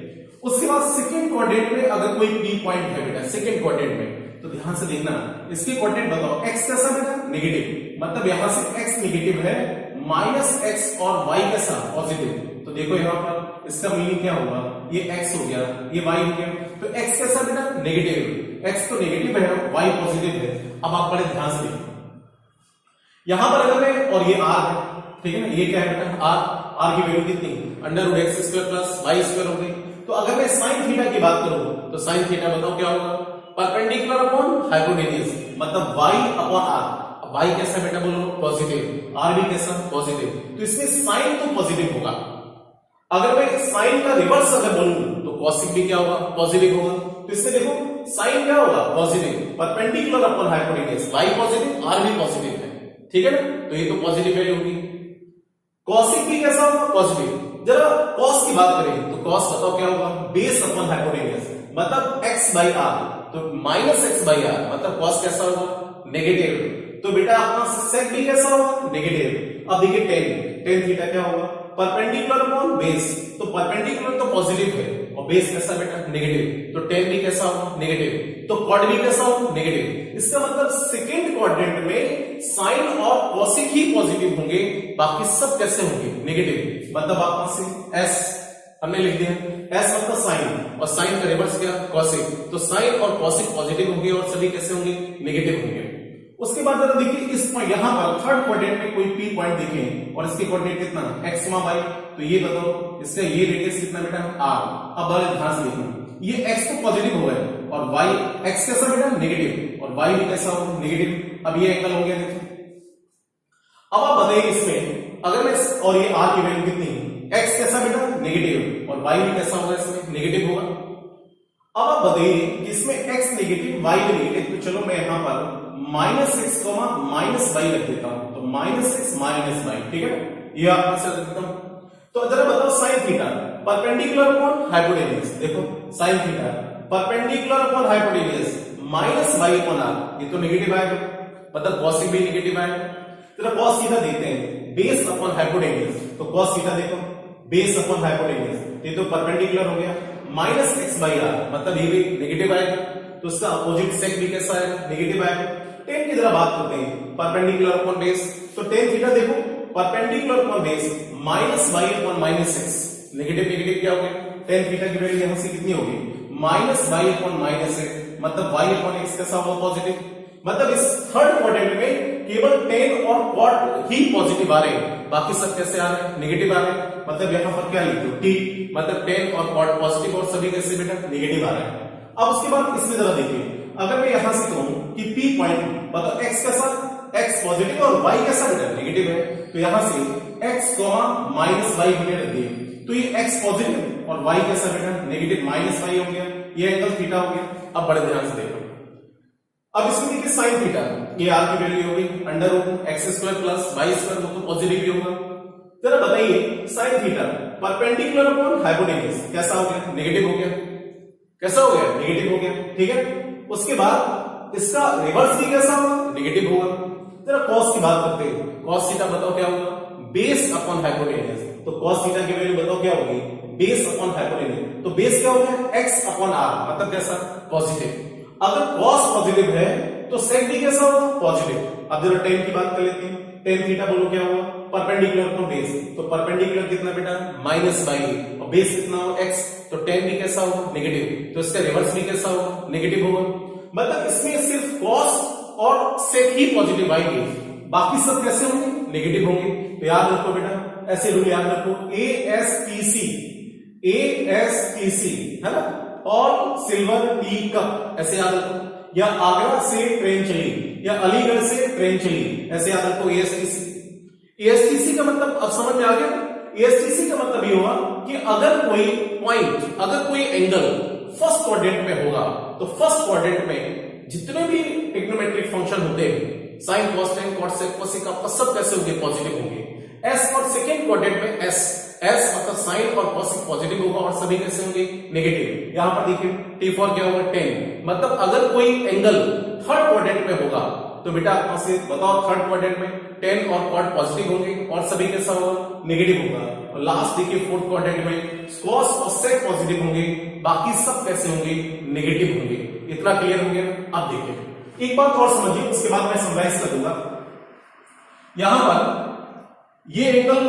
उसके बाद सेकंड क्वाड्रेंट में अगर कोई पी पॉइंट है बेटा सेकंड क्वाड्रेंट में, तो ध्यान से देखना इसके क्वाड्रेंट बताओ x कैसा बेटा नेगेटिव, मतलब यहां से x नेगेटिव है -x और y कैसा पॉजिटिव, तो देखो यहां पर इसका मीनिंग क्या होगा ये x हो गया ये y हो गया, तो x कैसा बेटा नेगेटिव, x तो नेगेटिव है y पॉजिटिव है। अब आप बड़े ध्यान से देखो यहां पर अगर मैं, और ये r है ठीक है ना, ये क्या है बेटा r की वैल्यू कितनी √x² प्लस y² हो गई। तो अगर मैं साइन थीटा की बात करूं तो साइन थीटा बताओ क्या होगा परपेंडिकुलर अपॉन हाइपोटेन्यूस, मतलब y अपॉन r, y कैसा बेटा बोलो पॉजिटिव, r भी कैसा पॉजिटिव, तो इसमें साइन तो पॉजिटिव होगा। अगर मैं साइन का रिवर्स अगर बोलूं तो कॉसिक भी क्या होगा पॉजिटिव होगा, तो इसमें देखो साइन क्या होगा positive, perpendicular upon hypotenuse y positive r भी पॉजिटिव है, ठीक है ना, तो ये तो पॉजिटिव वैल्यू होगी। कॉसिक भी कैसा होगा पॉजिटिव, जरा कॉस की बात करें तो कॉस बताओ क्या होगा, बेस अपॉन हाइपोटेन्यूज, मतलब x बाई आर, तो माइनस एक्स बाई आर, मतलब कॉस कैसा होगा, नेगेटिव। तो बेटा अपना सेक भी कैसा होगा, नेगेटिव। अब देखिए टेन थीटा क्या होगा, परपेंडिकुलर अपॉन बेस, तो परपेंडिकुलर तो पॉजिटिव है और बेस कैसा बेटा, नेगेटिव, तो टेन भी कैसा होगा, नेगेटिव। तो कॉड भी कैसा होगा, नेगेटिव। इसका मतलब सेकेंड क्वाड्रेंट में साइन और कॉसिक ही पॉजिटिव होंगे, बाकी सब कैसे होंगे, नेगेटिव। मतलब आपका से एस हमने लिख दिया, एस मतलब साइन, और साइन का रिवर्स क्या, कॉसिक, तो साइन और कॉसिक पॉजिटिव होंगे और सभी कैसे होंगे, नेगेटिव होंगे। उसके बाद जरा देखिए इस पॉइंट यहां पर थर्ड क्वाड्रेंट में कोई पी पॉइंट देखें और इसकी कोऑर्डिनेट कितना, x, y, तो ये बताओ इसका ये रेडियस कितना बेटा, r। अब बड़े ध्यान से देखना, ये x तो पॉजिटिव हो गया और y, x कैसा बेटा, नेगेटिव, और y भी कैसा होगा, नेगेटिव। अब ये एंगल हो गया, देखो। अब आप बताइए इसमें अगर मैं और ये r की वैल्यू कितनी, x कैसा बेटा, नेगेटिव, और y भी कैसा होगा, इसमें नेगेटिव होगा। अब आप बताइए इसमें x नेगेटिव y भी नेगेटिव, तो चलो मैं यहां पर minus x comma minus y रख देता हूं, तो माइनस एक्स माइनस वाई, ठीक है, ये आपका से रख देता हूं। तो जरा बताओ sine theta perpendicular upon hypotenuse, देखो sine theta perpendicular upon hypotenuse minus y upon r, ये तो नेगेटिव आएगा, मतलब कॉस भी नेगेटिव आएगा। जरा कॉस थीटा देखते हैं, बेस अपॉन हाइपोटेन्यूज, तो कॉस थीटा देखो बेस अपॉन हाइपोटेन्यूज, ये तो परपेंडिकुलर हो गया, माइनस एक्स बाई आर, मतलब ये भी नेगेटिव आएगा, तो इसका अपोजिट सेक भी कैसा आएगा, नेगेटिव आएगा। टेन की जरा बात करते हैं, परपेंडिकुलर अपॉन बेस, तो टेन थीटा देखो perpendicular upon base minus y upon minus x, negative negative क्या हो गया, टेन थीटा की वैल्यू यहां से कितनी होगी, minus y upon minus x, मतलब वाई अपॉन एक्स कैसा होगा, पॉजिटिव। मतलब इस थर्ड क्वाड्रेंट में केवल टेन और क्वाड ही पॉजिटिव आ रहे हैं, बाकी सब कैसे आ रहे हैं, नेगेटिव आ रहे हैं। मतलब यहां पर क्या लिख दो, टी, मतलब टेन और क्वाड पॉजिटिव और सभी कैसे बेटा, नेगेटिव आ रहे हैं। अब उसके बाद इसमें जरा देखिए, अगर मैं यहां से कहूं कि P पॉइंट मतलब x कैसा, x पॉजिटिव और y कैसा बेटा, नेगेटिव है, तो यहां से x माइनस वाई हमने रख दिए, तो ये x पॉजिटिव और y कैसा बेटा, नेगेटिव, माइनस वाई हो गया, ये एंगल थीटा हो गया। अब बड़े ध्यान से देखो, अब इसमें देखिए साइन थीटा, ये r की वैल्यू होगी under root x square plus y square, तो पॉजिटिव ही होगा। जरा बताइए sine theta perpendicular upon hypotenuse कैसा हो गया, नेगेटिव हो गया, कैसा हो गया, नेगेटिव हो गया, ठीक है। उसके बाद इसका रिवर्स भी कैसा होगा, नेगेटिव होगा। जरा कॉस की बात करते हैं, कॉस थीटा बताओ क्या होगा, बेस अपॉन हाइपोटेन्यूज, तो कॉस थीटा की वैल्यू बताओ क्या होगी, बेस अपॉन हाइपोटेन्यूज, तो बेस क्या हो गया, x अपॉन r, मतलब कैसा, पॉजिटिव। अगर कॉस पॉजिटिव है तो सेक भी कैसा होगा, पॉजिटिव। अब जरा टेन की बात कर लेते हैं, टेन थीटा बोलो क्या होगा, परपेंडिकुलर अपॉन बेस, तो परपेंडिकुलर कितना बेटा, माइनस वाई, और बेस कितना होगा, x, तो टेन भी कैसा होगा, नेगेटिव, तो इसका रिवर्स भी कैसा होगा, नेगेटिव होगा। मतलब इसमें सिर्फ कॉस और सेक ही पॉजिटिव आएंगे, बाकी सब कैसे होंगे, नेगेटिव होंगे। तो याद रखो बेटा, ऐसे रूल याद रखो, ASTC है ना, और सिल्वर टी कप, ऐसे याद रखो, या आगरा से ट्रेन चली या अलीगढ़ से ट्रेन चली, ऐसे याद रखो ASTC का मतलब अब समझ में आ गया। ASTC का मतलब ये हुआ कि अगर कोई पॉइंट, अगर कोई एंगल फर्स्ट क्वाड्रेंट में होगा, तो फर्स्ट क्वाड्रेंट में जितने भी ट्रिग्नोमेट्रिक फंक्शन होते हैं, साइन, कॉस, टेन, कॉट, सेक, कोसेक, आपका सब कैसे होंगे, पॉजिटिव होंगे। एस और सेकेंड क्वाड्रेंट में एस मतलब साइन और कॉसिक पॉजिटिव होगा और सभी कैसे होंगे, नेगेटिव। यहां पर देखिए T फॉर क्या होगा, 10, मतलब अगर कोई एंगल थर्ड क्वाड्रेंट में होगा तो बेटा आपको से बताओ थर्ड क्वाड्रेंट में 10 और क्वाड पॉजिटिव होंगे और सभी कैसा होगा, नेगेटिव होगा। और लास्ट देखिए फोर्थ क्वाड्रेंट में कॉस और सेक पॉजिटिव होंगे, बाकी सब कैसे होंगे, नेगेटिव होंगे। इतना क्लियर हो गया। अब देखिए एक बात और समझिए, उसके बाद मैं समराइज कर दूंगा। यहां पर ये एंगल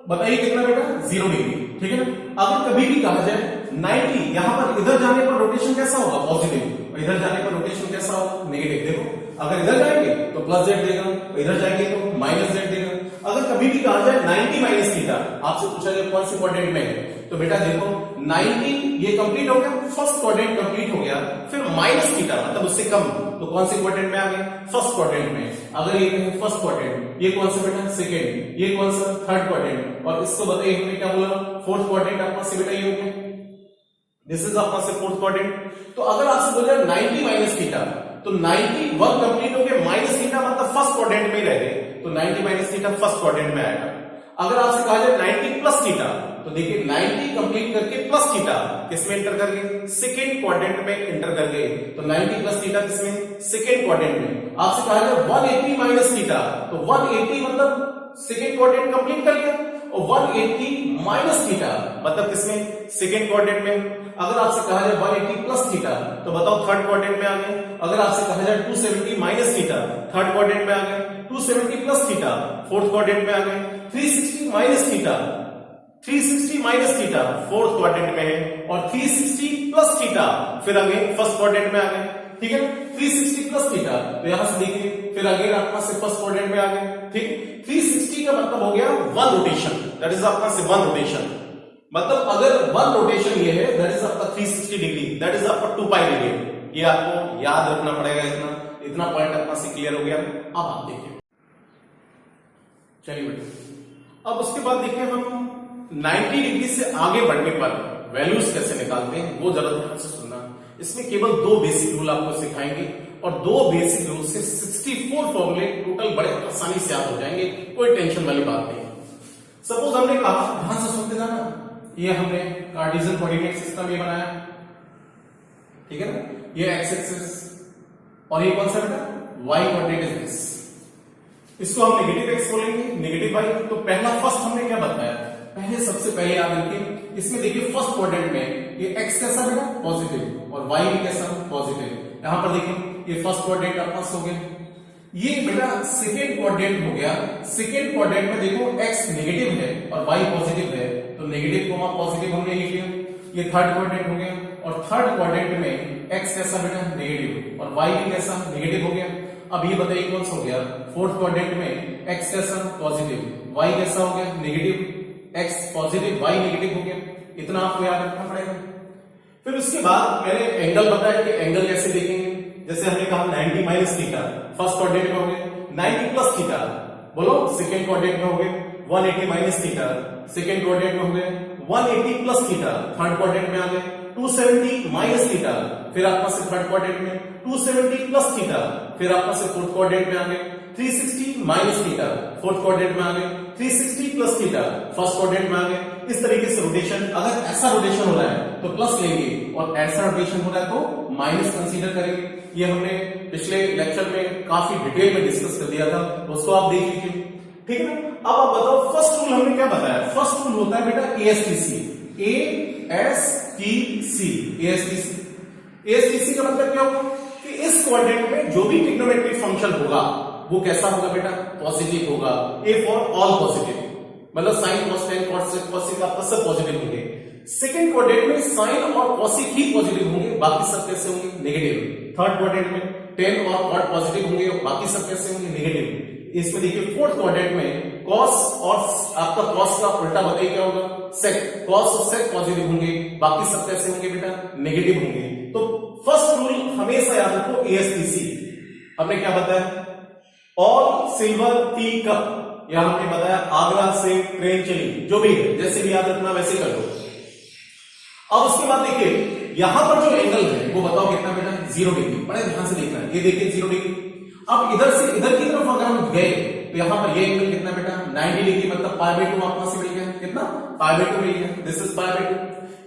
बताइए कितना बेटा, 0 डिग्री, ठीक है ना। अगर कभी भी कहा जाए 90, यहां पर इधर जाने पर रोटेशन कैसा होगा, पॉजिटिव, और इधर जाने पर रोटेशन कैसा होगा, नेगेटिव। देखो अगर इधर जाएंगे तो प्लस जेड देगा, इधर जाएंगे तो माइनस जेड देगा। अगर कभी भी कहा जाए 90 माइनस थीटा, आपसे पूछा जाए कौन से क्वाड्रेंट में है, तो बेटा देखो 90 ये कंप्लीट हो गया, फर्स्ट क्वाड्रेंट कंप्लीट हो गया, फिर माइनस थीटा मतलब उससे कम, तो कौन से क्वाड्रेंट में आ गया, फर्स्ट क्वाड्रेंट में। अगर ये फर्स्ट क्वाड्रेंट, ये कौन सा बेटा, सेकेंड, ये कौन सा, थर्ड क्वाड्रेंट, और इसको बताइए हमने क्या बोला, फोर्थ क्वाड्रेंट। आपका से बेटा ये हो गया, दिस इज आपका से फोर्थ क्वाड्रेंट। तो अगर आपसे बोला 90 माइनस थीटा, तो 91 कंप्लीट हो गया, माइनस थीटा मतलब फर्स्ट क्वाड्रेंट में ही रह गए, तो 90 माइनस थीटा फर्स्ट क्वाड्रेंट में आएगा। अगर आपसे कहा जाए 90 प्लस थीटा, तो देखिए 90 कंप्लीट करके प्लस थीटा किसमें एंटर कर गए, सेकेंड क्वाड्रेंट में एंटर कर गए। तो 90 प्लस थीटा किसमें, सेकेंड क्वाड्रेंट में। आपसे कहा जाए 180 माइनस थीटा, तो 180 मतलब सेकेंड क्वाड्रेंट कंप्लीट कर लिया, और 180 माइनस थीटा मतलब किसमें, सेकेंड क्वाड्रेंट में। अगर आपसे कहा जाए 180 प्लस थीटा तो बताओ थर्ड क्वाड्रेंट में आ गए। अगर आपसे कहा जाए 270 माइनस थीटा थर्ड क्वाड्रेंट में आ गए, 270 प्लस थीटा फोर्थ क्वाड्रेंट में आ गए, 360 minus theta 360 minus theta fourth quadrant में है, और 360 प्लस थीटा फिर अगेन फर्स्ट क्वाड्रेंट में आ गए। ठीक है, 360 प्लस थीटा, तो यहां से देखिए फिर अगेन आपका से फर्स्ट क्वाड्रेंट में आ गए। ठीक, 360 का मतलब हो गया 1 रोटेशन, दैट इज आपका से 1 रोटेशन। मतलब अगर 1 रोटेशन ये है दैट इज आपका 360 डिग्री, दैट इज आपका 2 पाई रेडियन। ये आपको याद रखना पड़ेगा, इतना पॉइंट आपका से क्लियर हो गया। अब आप देखिए, चलिए बेटे अब उसके बाद देखिए हम 90 डिग्री से आगे बढ़ने पर वैल्यूज कैसे निकालते हैं वो जरा ध्यान से सुनना। इसमें केवल 2 बेसिक रूल आपको सिखाएंगे, और 2 बेसिक रूल से 64 फॉर्मूले टोटल बड़े आसानी से याद हो जाएंगे, कोई टेंशन वाली बात नहीं। सपोज हमने कहा, ध्यान से सुनते जाना, ये हमने कार्टेशियन कोऑर्डिनेट सिस्टम ये बनाया, ठीक है ना, ये एक्स एक्सिस, और ये कौन सा बेटा, वाई कोऑर्डिनेट इज दिस। इसको हम नेगेटिव एक्स बोलेंगे, नेगेटिव वाई। तो पहला फर्स्ट हमने क्या बताया, पहले सबसे पहले याद रखिए, इसमें देखिए फर्स्ट क्वाड्रेंट में ये एक्स कैसा बेटा, पॉजिटिव, और वाई भी कैसा, पॉजिटिव। यहां पर देखिए ये फर्स्ट क्वाड्रेंट आपका हो गया, ये बेटा सेकेंड क्वाड्रेंट हो गया। सेकेंड क्वाड्रेंट में देखो एक्स नेगेटिव है और वाई पॉजिटिव है, तो नेगेटिव कोमा पॉजिटिव हमने लिख लिया। ये थर्ड क्वाड्रेंट हो गया, और थर्ड क्वाड्रेंट में एक्स कैसा बेटा, नेगेटिव, और वाई भी कैसा, नेगेटिव हो गया। अब ये बताइए कौन सा हो गया, फोर्थ क्वाड्रेंट में एक्स कैसा, पॉजिटिव, वाई कैसा हो गया, negative, x positive y negative हो गया। इतना आपको याद रखना पड़ेगा। फिर उसके बाद मैंने एंगल बताया कि एंगल कैसे देखेंगे, जैसे हमने कहा 90 माइनस थीटा फर्स्ट क्वाड्रेंट में हो गए, 90 प्लस थीटा बोलो सेकेंड क्वाड्रेंट में हो गए, 180 माइनस थीटा सेकेंड क्वाड्रेंट में हो गए, 180 प्लस थीटा थर्ड क्वाड्रेंट में आ गए, 270 माइनस थीटा फिर आपका से थर्ड क्वाड्रेंट में, 270 प्लस थीटा फिर आपका से फोर्थ क्वाड्रेंट में आ गए, 360 माइनस थीटा फोर्थ क्वाड्रेंट में आ गए, 360 प्लस थीटा फर्स्ट क्वाड्रेंट में आ गए। इस तरीके से रोटेशन, अगर ऐसा रोटेशन हो रहा है तो प्लस लेंगे, और ऐसा रोटेशन हो रहा है तो माइनस कंसीडर करेंगे। ये हमने पिछले लेक्चर में काफी डिटेल में डिस्कस कर दिया था, उसको आप देख लीजिए। ठीक है ना, अब आप बताओ फर्स्ट रूल हमने क्या बताया, फर्स्ट रूल होता है बेटा ASTC, ASTC का मतलब क्या होगा कि इस क्वाड्रेंट में जो भी ट्रिग्नोमेट्रिक फंक्शन होगा वो कैसा होगा बेटा, पॉजिटिव होगा। A फॉर ऑल पॉजिटिव, मतलब sign cos tan cos sec cos sec आपका सब पॉजिटिव होंगे। सेकंड क्वाड्रेंट में साइन और cosec ही पॉजिटिव होंगे, बाकी सब कैसे होंगे, नेगेटिव। थर्ड क्वाड्रेंट में tan और cot पॉजिटिव होंगे, बाकी सब कैसे होंगे, नेगेटिव। इसमें देखिए फोर्थ क्वाड्रेंट में cos और आपका cos का उल्टा बताइए क्या होगा, sec, cos और sec पॉजिटिव होंगे, बाकी सब कैसे होंगे बेटा, नेगेटिव होंगे। तो फर्स्ट रूल हमेशा याद रखो ASTC। हमने क्या बताया, ऑल सिल्वर टी कप, या हमने बताया आगरा से ट्रेन चली, जो भी है जैसे भी याद रखना वैसे कर लो। अब उसके बाद देखिए यहां पर जो एंगल है वो बताओ कितना बेटा, 0 डिग्री। बड़े ध्यान से देखना है, ये देखिए 0 डिग्री। अब इधर से इधर की तरफ अगर हम गए तो यहां पर ये एंगल कितना बेटा, 90 डिग्री, मतलब π/2 आपका से मिल गया, कितना, π/2 मिल गया, दिस इज π/2।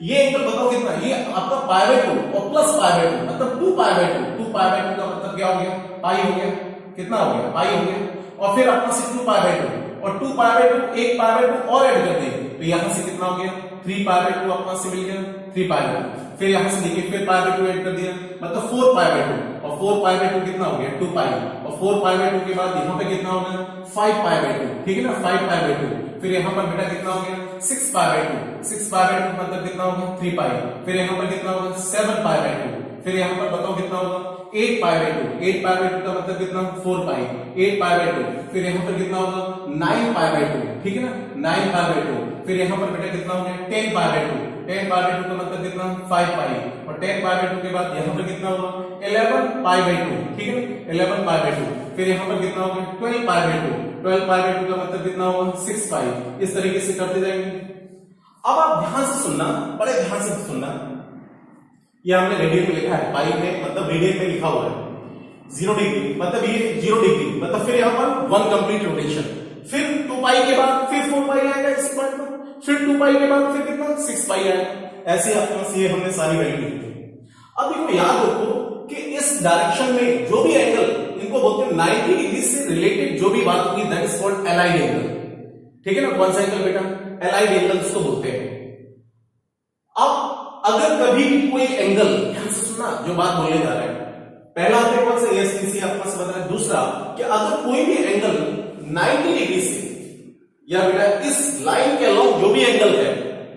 ये एंगल बताओ कितना, ये आपका π/2 और प्लस π/2 मतलब 2π/2, 2π/2 का मतलब क्या हो गया, पाई हो गया, कितना हो गया, पाई हो गया। और फिर आपका से 2π/2 और 2π/2 एक π/2 और ऐड कर देंगे तो यहां से कितना हो गया, 3π/2 आपका से मिल गया, 3π/2। फिर यहां से देखिए फिर π/2 ऐड कर दिया, मतलब 4π/2, और 4π/2 कितना हो गया, 2π, और 4π/2 के बाद यहां पे कितना हो गया, 5π/2, ठीक है ना, 5π/2। फिर यहां पर बेटा कितना हो गया, 6π/2, 6π/2 मतलब कितना होगा, 3π। फिर यहां पर कितना होगा, 7π/2। फिर यहां पर बताओ कितना होगा, 8π/2, 8π/2 का मतलब कितना, 4π, 8π/2। फिर यहां पर कितना होगा, 9π/2, ठीक है ना, 9π/2। फिर यहां पर बेटा कितना हो गया, 10π/2, 10π/2 का मतलब कितना, 5π, और 10π/2 के बाद यहां पर कितना होगा, 11π/2, ठीक है ना, 11π/2। फिर यहां पर कितना होगा, 12π/2, 12π/2 का मतलब कितना होगा, 6π। इस तरीके से करते जाएंगे। अब आप ध्यान से सुनना, बड़े ध्यान से सुनना, ये हमने रेडियन में लिखा है, पाई में मतलब रेडियन में लिखा हुआ है, 0 डिग्री मतलब ये 0 डिग्री, मतलब फिर यहां पर 1 कंप्लीट रोटेशन, फिर 2π के बाद फिर 4π आएगा इस पॉइंट पर, फिर 2 पाई के बाद फिर कितना 6 पाई आएगा। ऐसे आपके पास ये हमने सारी वैल्यू लिखी। अब देखो याद रखो कि इस डायरेक्शन में जो भी एंगल, इनको बोलते हैं 90 डिग्री से रिलेटेड जो भी बात होगी that is called allied angle. ठीक है ना, कौन सा एंगल बेटा? एलाइड एंगल इसको बोलते हैं। अब अगर कभी भी कोई एंगल, ध्यान से सुनना जो बात बोलने जा रहे हैं, पहला आपके पास एएसटीसी आपके पास बता है, दूसरा कि अगर कोई भी एंगल 90 डिग्री से या बेटा इस लाइन के अलोंग जो भी एंगल है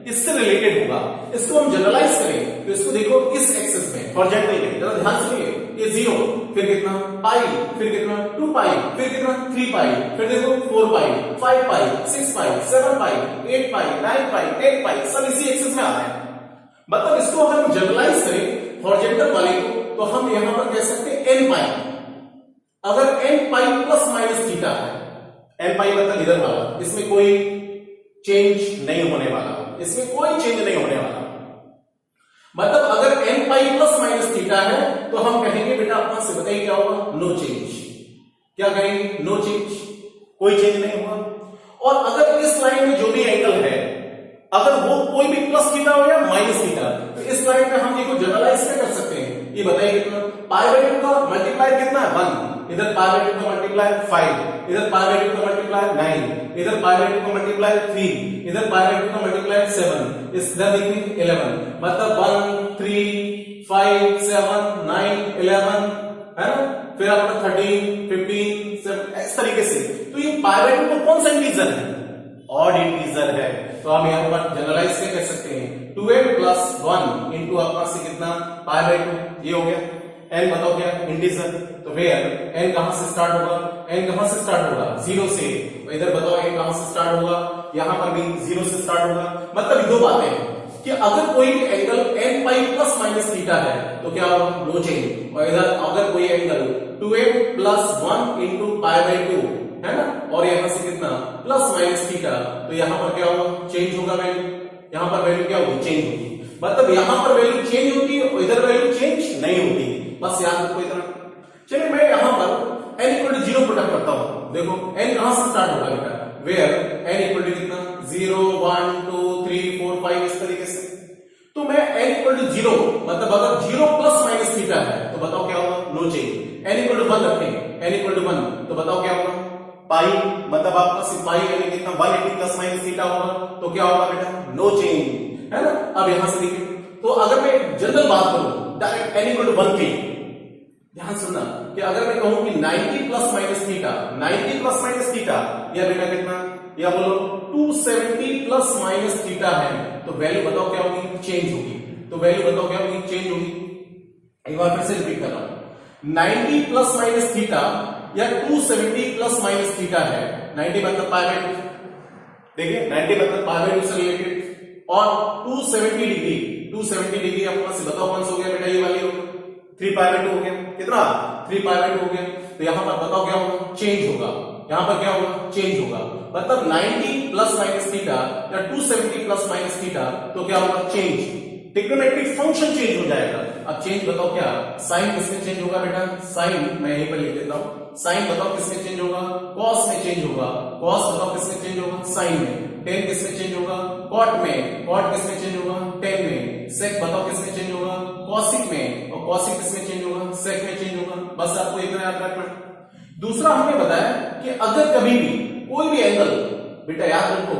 इससे रिलेटेड होगा, इसको हम जनरलाइज करें तो इसको देखो इस एक्सिस में हॉरिजॉन्टल में, जरा ध्यान सुनिए, ये 0, फिर कितना पाई, फिर कितना 2 पाई, फिर कितना 3 पाई, फिर देखो 4 पाई, 5 पाई, 6 पाई, 7 पाई, 8 पाई, 9 पाई, 10 पाई, सब इसी एक्सिस में आ रहे हैं। मतलब इसको अगर हम जनरलाइज करें हॉरिजॉन्टल वाले को तो हम यहां पर कह सकते हैं n पाई। अगर n pi plus minus theta है, n पाई मतलब इधर वाला, इसमें कोई चेंज नहीं होने वाला, इसमें कोई चेंज नहीं होने वाला। मतलब अगर n pi plus minus theta है तो हम कहेंगे बेटा अपना से बताइए क्या होगा? No change. क्या कहेंगे? नो चेंज, कोई चेंज नहीं होगा। और अगर इस लाइन में जो भी एंगल है अगर वो कोई भी प्लस थीटा हो या माइनस थीटा, तो इस लाइन में हम देखो जनरलाइज क्या कर सकते हैं, ये बताइए कितना पाई बाय 2 का मल्टीप्लायर कितना है 1, इधर पाई बाय 2 का मल्टीप्लायर 5, इधर पाई बाय 2 का मल्टीप्लायर 9, इधर पाई बाय 2 का मल्टीप्लायर 3, इधर पाई बाय 2 का मल्टीप्लायर 7, इस इधर देखिए 11, मतलब 1 3 5 7 9 11 है ना, फिर आपका 13 15 7 इस तरीके से। तो ये पाई बाय 2 कौन सा इंटीजर है? ऑड इंटीजर है। तो हम यहां पर जनरलाइज क्या कह सकते हैं? 2n प्लस 1 इंटू आपका से कितना पाई बाय 2, ये हो गया। n बताओ क्या? इंटीजर। तो वेयर n कहां से स्टार्ट होगा? n कहां से स्टार्ट होगा? 0 से। तो इधर बताओ n कहां से स्टार्ट होगा? यहां पर भी 0 से स्टार्ट होगा। मतलब दो बातें हैं कि अगर कोई भी angle n pi plus minus theta है तो क्या होगा? No change. और इधर अगर कोई angle 2n plus 1 into pi by 2 है ना, और यहां से कितना प्लस माइनस थीटा, तो यहां पर क्या होगा? चेंज होगा वैल्यू। यहां पर वैल्यू क्या होगी? चेंज होगी। मतलब यहां पर वैल्यू चेंज होती है और इधर वैल्यू चेंज नहीं होती। बस याद रखो इतना। चलिए मैं यहां पर n equal to 0 put up करता हूं। देखो n कहां से स्टार्ट होगा बेटा? वेयर n इक्वल टू कितना 0 1 2 3 4 5 इस तरीके से। तो मैं n इक्वल टू 0 मतलब अगर 0 प्लस माइनस थीटा है तो बताओ क्या होगा? No change. n equal to 1 रखेंगे, n इक्वल टू 1 तो बताओ क्या होगा? पाई, मतलब आपका सिर्फ पाई यानी कितना 180 प्लस माइनस थीटा होगा, तो क्या होगा बेटा? नो चेंज, है ना। अब यहां से देखिए, तो अगर मैं जनरल बात करूं डायरेक्ट n इक्वल टू 1 की, ध्यान सुनना कि अगर मैं कहूं कि 90 plus minus theta, 90 plus minus theta या बेटा कितना, या बोलो 270 प्लस माइनस थीटा है, तो वैल्यू बताओ क्या होगी? चेंज होगी। तो वैल्यू बताओ क्या होगी? चेंज होगी। एक बार फिर से रिपीट कर रहा हूं, 90 प्लस माइनस थीटा या 270 प्लस माइनस थीटा है, 90 मतलब पाई बाय 2, देखिए 90 मतलब पाई बाय 2 से रिलेटेड, और 270 डिग्री आपको से बताओ कौन सा हो गया बेटा? ये वाली हो 3 पाई बाय 2 हो गया। कितना? 3 पाई बाय 2 हो गया। तो यहां पर बताओ क्या होगा? चेंज होगा। यहां पर क्या होगा? चेंज होगा। मतलब 90 प्लस माइनस थीटा या 270 प्लस माइनस थीटा, तो क्या होगा? चेंज। ट्रिग्नोमेट्रिक फंक्शन चेंज हो जाएगा। अब चेंज बताओ क्या? साइन किसमें चेंज होगा बेटा? साइन मैं यहीं पर लिख देता हूं। साइन बताओ किसमें चेंज होगा? कॉस में चेंज होगा। कॉस बताओ किसमें चेंज होगा? साइन में। टेन किसमें चेंज होगा? कॉट में। कॉट किसमें चेंज होगा? टेन में। सेक बताओ किसमें चेंज होगा? कॉसिक में। और कॉसिक किसमें चेंज होगा? सेक में चेंज होगा। बस आपको इतना याद रखना। दूसरा हमने बताया कि अगर कभी भी कोई भी एंगल बेटा याद रखो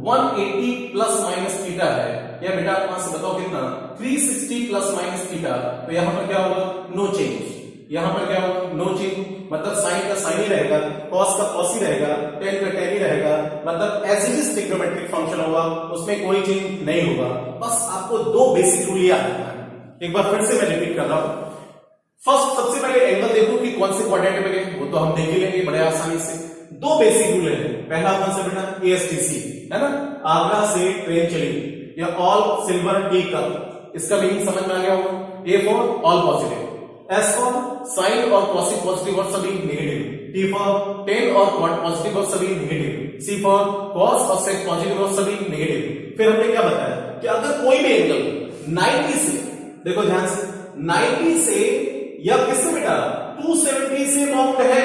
180 प्लस माइनस थीटा है, या बेटा आप से बताओ कितना 360 प्लस माइनस थीटा, तो यहां पर क्या होगा? No change. यहां पर क्या होगा? No change. मतलब साइन का साइन ही रहेगा, कॉस का कॉस ही रहेगा, टेन का टेन ही रहेगा। मतलब as it is trigonometric function होगा, उसमें कोई चेंज नहीं होगा। बस आपको दो बेसिक रूल याद रखना है। एक बार फिर से मैं रिपीट कर रहा हूं। फर्स्ट सबसे पहले एंगल देखो कि कौन से क्वाड्रेंट में है, वो तो हम देख ही लेंगे बड़े आसानी से। दो बेसिक रूल है। पहला कौन सा बेटा? एएसटीसी है ना, आगरा से ट्रेन चली, या ऑल सिल्वर टी कप। इसका मीनिंग समझ में आ गया होगा। A for all positive, S for sine और कॉसिक पॉजिटिव और सभी नेगेटिव, टी फॉर टेन और कॉट पॉजिटिव और सभी नेगेटिव, सी फॉर कॉस और सेक पॉजिटिव और सभी नेगेटिव। फिर हमने क्या बताया कि अगर कोई भी एंगल 90 से, देखो ध्यान से, 90 से या किससे बेटा 270 से बाउंड है,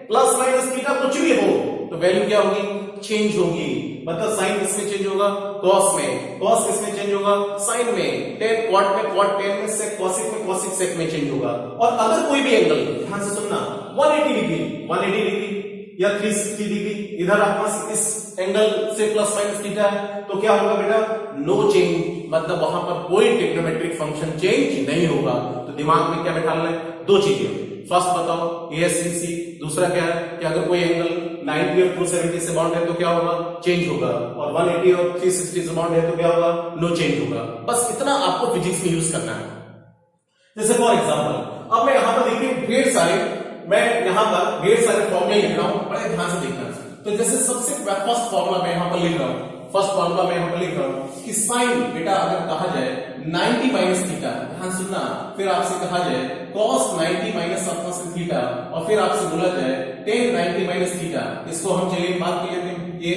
प्लस माइनस थीटा कुछ भी हो, तो वैल्यू क्या होगी, चेंज होगी। मतलब साइन किसमें चेंज होगा, कॉस में, कॉस किसमें चेंज होगा, साइन में, टेन कॉट में, कॉट टेन में, सेक कॉसिक में, कॉसिक सेक में चेंज होगा। और अगर कोई भी एंगल, ध्यान से सुनना, 180 डिग्री या 360 डिग्री इधर आपके पास इस एंगल से प्लस माइनस थीटा है, तो क्या होगा बेटा, नो चेंज, मतलब वहां पर कोई ट्रिग्नोमेट्रिक फंक्शन चेंज नहीं होगा। तो दिमाग में क्या बैठाना है, दो चीजें, फर्स्ट बताओ ASCC, दूसरा क्या है कि अगर कोई एंगल 90 और 270 से बाउंड है तो क्या होगा, चेंज होगा, और 180 और 360 से बाउंड है तो क्या होगा, नो चेंज होगा। बस इतना आपको फिजिक्स में यूज करना है। जैसे फॉर एग्जांपल, अब मैं यहां पर देखिए ढेर सारे फॉर्मूले लिख रहा हूं, बड़े ध्यान से देखना। तो जैसे सबसे फर्स्ट फॉर्मूला मैं यहां पर लिख रहा हूं, कि साइन बेटा अगर कहा जाए 90 माइनस थीटा, ध्यान सुनना, फिर आपसे कहा जाए cos 90 माइनस थीटा, और फिर आपसे बोला जाए tan 90 माइनस थीटा, इसको हम चलिए बात कर लेते हैं। ये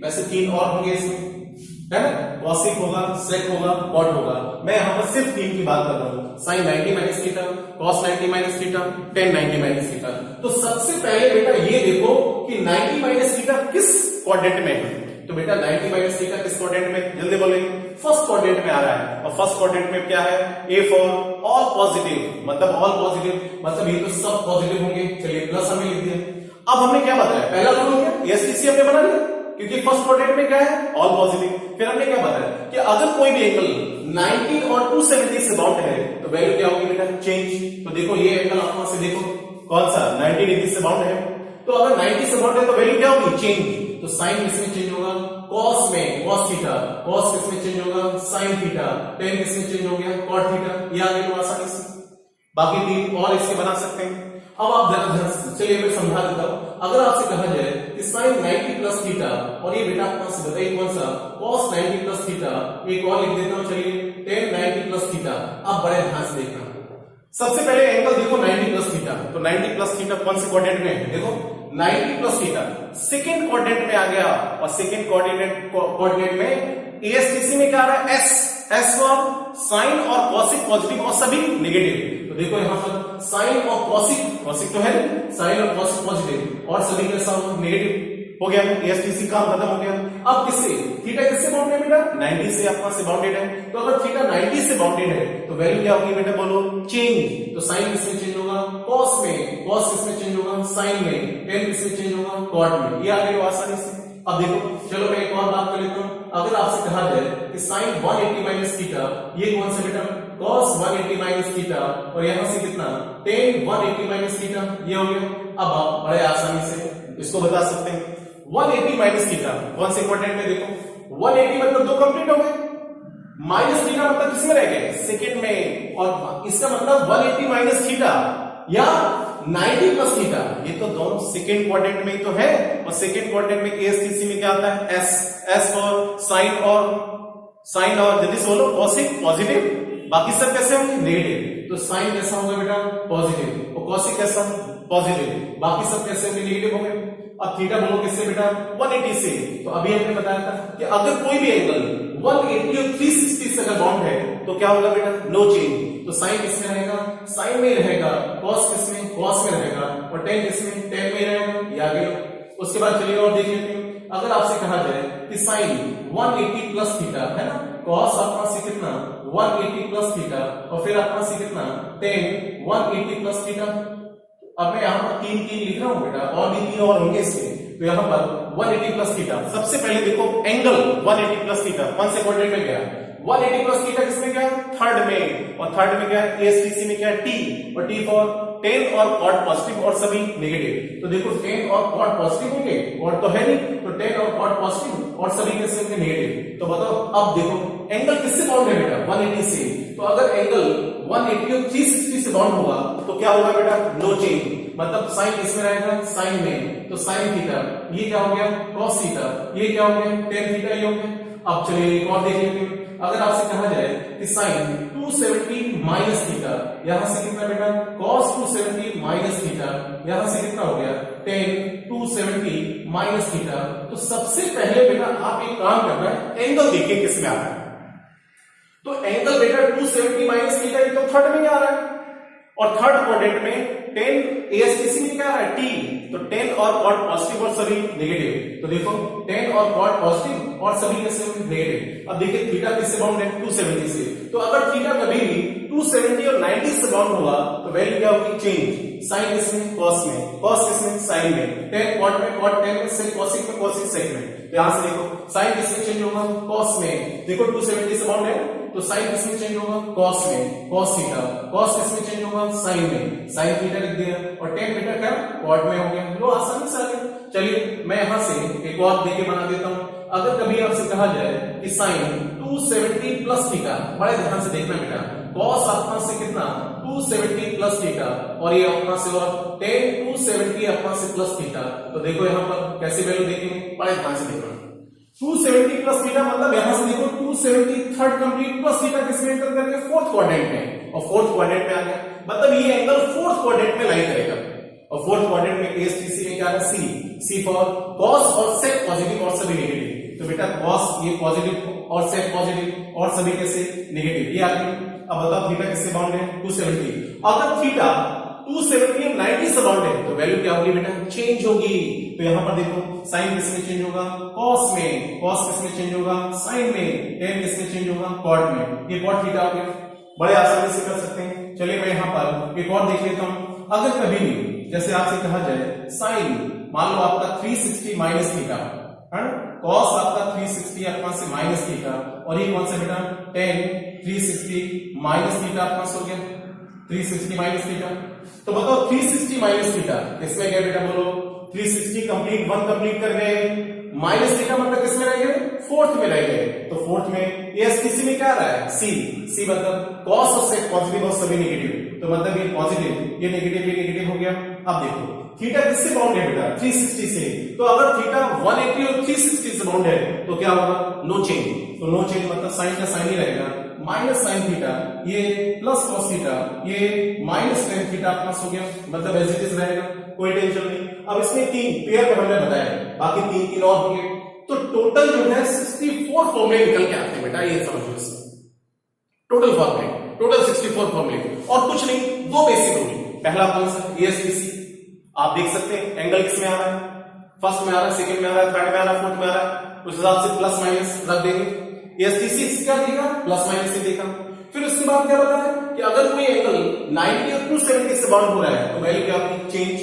वैसे 3 और होंगे इसमें, है ना, कॉसिक होगा, सेक होगा, कॉट होगा। मैं यहां पर सिर्फ 3 की बात कर रहा हूं, sine 90 minus theta, cos 90 minus theta, tan 90 minus theta. तो सबसे पहले बेटा ये देखो कि 90 माइनस थीटा किस क्वाड्रेंट में है। तो बेटा 90 माइनस थीटा किस क्वाड्रेंट में, जल्दी बोलेंगे, फर्स्ट क्वाड्रेंट में आ रहा है। और फर्स्ट क्वाड्रेंट में क्या है, A फॉर ऑल पॉजिटिव, मतलब ऑल पॉजिटिव, मतलब ये तो सब पॉजिटिव होंगे। चलिए प्लस हमने लिख दिया। अब हमने क्या बताया, पहला रूल हो गया, ASCC हमने बना लिया, क्योंकि फर्स्ट क्वाड्रेंट में क्या है, ऑल पॉजिटिव। फिर हमने क्या बताया कि अगर कोई भी एंगल 90 और 270 से बाउंड है तो वैल्यू क्या होगी बेटा, चेंज। तो देखो ये एंगल आप से देखो कौन सा 90 डिग्री से बाउंड है, तो अगर 90 से बाउंड है तो वैल्यू क्या होगी, चेंज। तो साइन किसमें चेंज होगा, कॉस में, कॉस थीटा, कॉस किसमें चेंज होगा, साइन थीटा, टेन किसमें चेंज हो गया, कॉट थीटा। ये आ गया आसानी से। बाकी 3 और इसके बना सकते हैं। अब आप चलिए मैं समझा देता हूं। अगर आपसे कहा जाए कि साइन 90 प्लस थीटा, और ये बेटा आपको से बताइए कौन सा, cos 90 प्लस थीटा, एक और लिख देता हूं, चलिए tan 90 प्लस थीटा। अब बड़े ध्यान से देखना, सबसे पहले एंगल देखो 90 प्लस थीटा, तो 90 प्लस थीटा कौन से क्वाड्रेंट में है, देखो 90 प्लस थीटा सेकंड क्वाड्रेंट में आ गया, और सेकंड क्वाड्रेंट में ASCC में क्या आ रहा है, S फॉर साइन और कॉसिक पॉजिटिव और सभी नेगेटिव। तो देखो यहां पर साइन और कॉसिक तो है, साइन और कॉसिक पॉजिटिव और सभी के साथ नेगेटिव हो गया, ASCC का खत्म हो गया। अब किससे, थीटा किससे बाउंडेड है बेटा, 90 से आपका से बाउंडेड है। तो अगर थीटा 90 से बाउंडेड है तो वैल्यू क्या होगी बेटा, बोलो, चेंज। तो साइन किसमें चेंज होगा, कॉस में, कॉस किसमें चेंज होगा, साइन में, टेन किसमें चेंज होगा, कॉट में। ये आ गया आसानी से। अब देखो, चलो मैं एक और बात कर लेता हूं। अगर आपसे कहा जाए कि साइन 180 माइनस थीटा, ये कौन सा बेटा, cos 180 माइनस थीटा, और यहां से कितना, tan 180 माइनस थीटा, ये हो गया। अब आप बड़े आसानी से इसको बता सकते हैं, 180 माइनस थीटा कौन से क्वाड्रेंट में, देखो 180 मतलब 2 कंप्लीट हो गए, माइनस थीटा मतलब किसमें रह गए, सेकंड में, और इसका मतलब 180 माइनस थीटा या 90 प्लस थीटा, ये तो दोनों सेकंड क्वाड्रेंट में ही तो है। और सेकंड क्वाड्रेंट में ASCC में क्या आता है, S फॉर साइन और जल्दी से बोलो कॉसिक पॉजिटिव, बाकी सब कैसे होंगे, नेगेटिव। तो साइन कैसा होगा बेटा, पॉजिटिव, और कॉसिक कैसा, पॉजिटिव, बाकी सब कैसे होंगे, नेगेटिव होंगे। अब थीटा बोलो किससे बेटा, 180 से। तो अभी हमने बताया था कि अगर कोई भी एंगल 180 और 360 से अगर बाउंड है तो क्या होगा बेटा, नो चेंज। तो साइन किसमें रहेगा, साइन में रहेगा, कॉस किसमें, कॉस में रहेगा, और टेन किसमें, टेन में रहेगा। ये आ गया। उसके बाद चलिए और देख लेते हैं। अगर आपसे कहा जाए कि साइन 180 प्लस थीटा है ना, कॉस आपका से कितना 180 प्लस थीटा, और फिर आपका से कितना टेन 180 प्लस थीटा। अब मैं यहाँ पर 3 लिख रहा हूं बेटा, और भी 3 और होंगे इसमें। तो यहाँ पर 180 प्लस थीटा, सबसे पहले देखो एंगल 180 प्लस थीटा कौन से क्वाड्रेंट में गया, 180 प्लस थीटा किसमें गया, थर्ड में, और थर्ड में क्या है, ASCC में क्या है, T, और T फॉर टेन और कॉट पॉजिटिव और सभी नेगेटिव। तो देखो टेन और कॉट पॉजिटिव होंगे, कॉट तो है नहीं, तो टेन और कॉट पॉजिटिव और सभी कैसे होंगे, नेगेटिव। तो बताओ अब देखो एंगल किससे बाउंड है बेटा, 180 से। तो अगर एंगल 180 और 360 से बाउंड होगा तो क्या होगा बेटा, नो चेंज। मतलब साइन किसमें रहेगा, साइन में, तो साइन थीटा, ये क्या हो गया, कॉस थीटा, ये क्या हो गया, टेन थीटा, ये हो गया। अब चलिए एक और देख लेते हैं। अगर आपसे कहा जाए कि साइन 270 माइनस थीटा, यहां से कितना बेटा, cos 270 माइनस थीटा, यहां से कितना हो गया, tan 270 माइनस थीटा। तो सबसे पहले बेटा आप एक काम करना है, एंगल देखिए किसमें आ रहा है। तो एंगल बेटा 270 माइनस थीटा, ये तो थर्ड में आ रहा है, और थर्ड क्वाड्रेंट में 10 ASTC में क्या है टी, तो 10 और कॉट पॉजिटिव और सभी नेगेटिव। तो देखो 10 और कॉट पॉजिटिव और सभी कैसे नेगेटिव। अब देखिए थीटा किससे बाउंड है 270 से, तो अगर थीटा कभी भी 270 और 90 से बाउंड होगा तो वैल्यू क्या होगी चेंज, साइन किसमें कॉस में, कॉस किसमें साइन में, 10 कॉट में कॉट 10 में सेक कोसिक में कोसिक सेक में। तो यहां से देखो साइन किसमें चेंज होगा कॉस में, देखो 270 से बाउंड है तो साइन किसमें चेंज होगा कॉस में, कॉस थीटा, कॉस किसमें चेंज होगा साइन में, साइन थीटा लिख दिया और tan थीटा क्या कॉट में हो गया। लो आसानी से आ गया। चलिए मैं यहां से एक और देके बना देता हूं। अगर कभी आपसे कहा जाए कि साइन 270 प्लस थीटा, बड़े ध्यान से देखना बेटा, कॉस अपना से कितना 270 प्लस थीटा और ये अपना से और tan 270 अपना से प्लस थीटा। तो देखो यहां पर कैसे वैल्यू देखेंगे, बड़े ध्यान से देखना। 270 प्लस थीटा मतलब यहां से देखो 270 थर्ड कंप्लीट प्लस थीटा किसमें एंटर करेंगे फोर्थ क्वाड्रेंट में, और फोर्थ क्वाड्रेंट में आ गया मतलब ये एंगल फोर्थ क्वाड्रेंट में लाई करेगा। और फोर्थ क्वाड्रेंट में ASTC में क्या है सी, सी फॉर कॉस और सेक पॉजिटिव और सभी नेगेटिव। तो बेटा कॉस ये पॉजिटिव और सेक पॉजिटिव और सभी कैसे नेगेटिव, ये आ गया। अब बताओ थीटा किससे बाउंड है 270। अगर थीटा 270 और 90 से बाउंड है तो वैल्यू क्या होगी बेटा चेंज होगी। तो यहां पर देखो साइन किसमें चेंज होगा कॉस में, कॉस किसमें चेंज होगा साइन में, tan किसमें चेंज होगा कॉट में। ये कॉट थीटा हो गया, बड़े आसानी से कर सकते हैं। चलिए मैं यहां पर एक और देख लेता हूं। अगर कभी भी जैसे आपसे कहा जाए साइन मान लो आपका 360 माइनस थीटा है, कॉस आपका 360 अपना से माइनस थीटा और ये कौन सा बेटा tan 360 माइनस थीटा अपना से हो गया 360 माइनस थीटा। तो बताओ 360 माइनस थीटा इसमें क्या बेटा बोलो 360 कंप्लीट 1 कंप्लीट कर गए, माइनस थीटा मतलब किसमें रह गए फोर्थ में रह गए। तो फोर्थ में ASTC में क्या आ रहा है सी, सी मतलब कॉस और सेक पॉजिटिव और सभी नेगेटिव। तो मतलब ये पॉजिटिव ये नेगेटिव हो गया। अब देखो थीटा किससे बाउंड है बेटा 360 से, तो अगर थीटा 180 और 360 से बाउंड है तो क्या होगा नो चेंज। तो नो चेंज मतलब साइन का साइन ही रहेगा, माइनस साइन थीटा ये प्लस कॉस थीटा ये माइनस tan थीटा प्लस हो गया, मतलब एज इट इज रहेगा, कोई टेंशन नहीं। अब इसमें तीन पेयर का हमने बताया, बाकी तीन और होंगे। तो टोटल जो है 64 फॉर्मूले निकल के आते हैं बेटा, ये समझो इसमें टोटल फॉर्मूले, टोटल 64 फॉर्मूले और कुछ नहीं, दो बेसिक रूल। पहला कौन सा ASTC, आप देख सकते हैं एंगल किसमें आ रहा है फर्स्ट में आ रहा है, सेकंड में आ रहा है, थर्ड में आ रहा है, फोर्थ में आ रहा है, उस हिसाब से प्लस माइनस रख देंगे। ASTC क्या देगा प्लस माइनस से देगा। फिर उसके बाद क्या बताया कि अगर कोई एंगल 90 और 270 से बाउंड हो रहा है तो वैल्यू क्या होगी चेंज,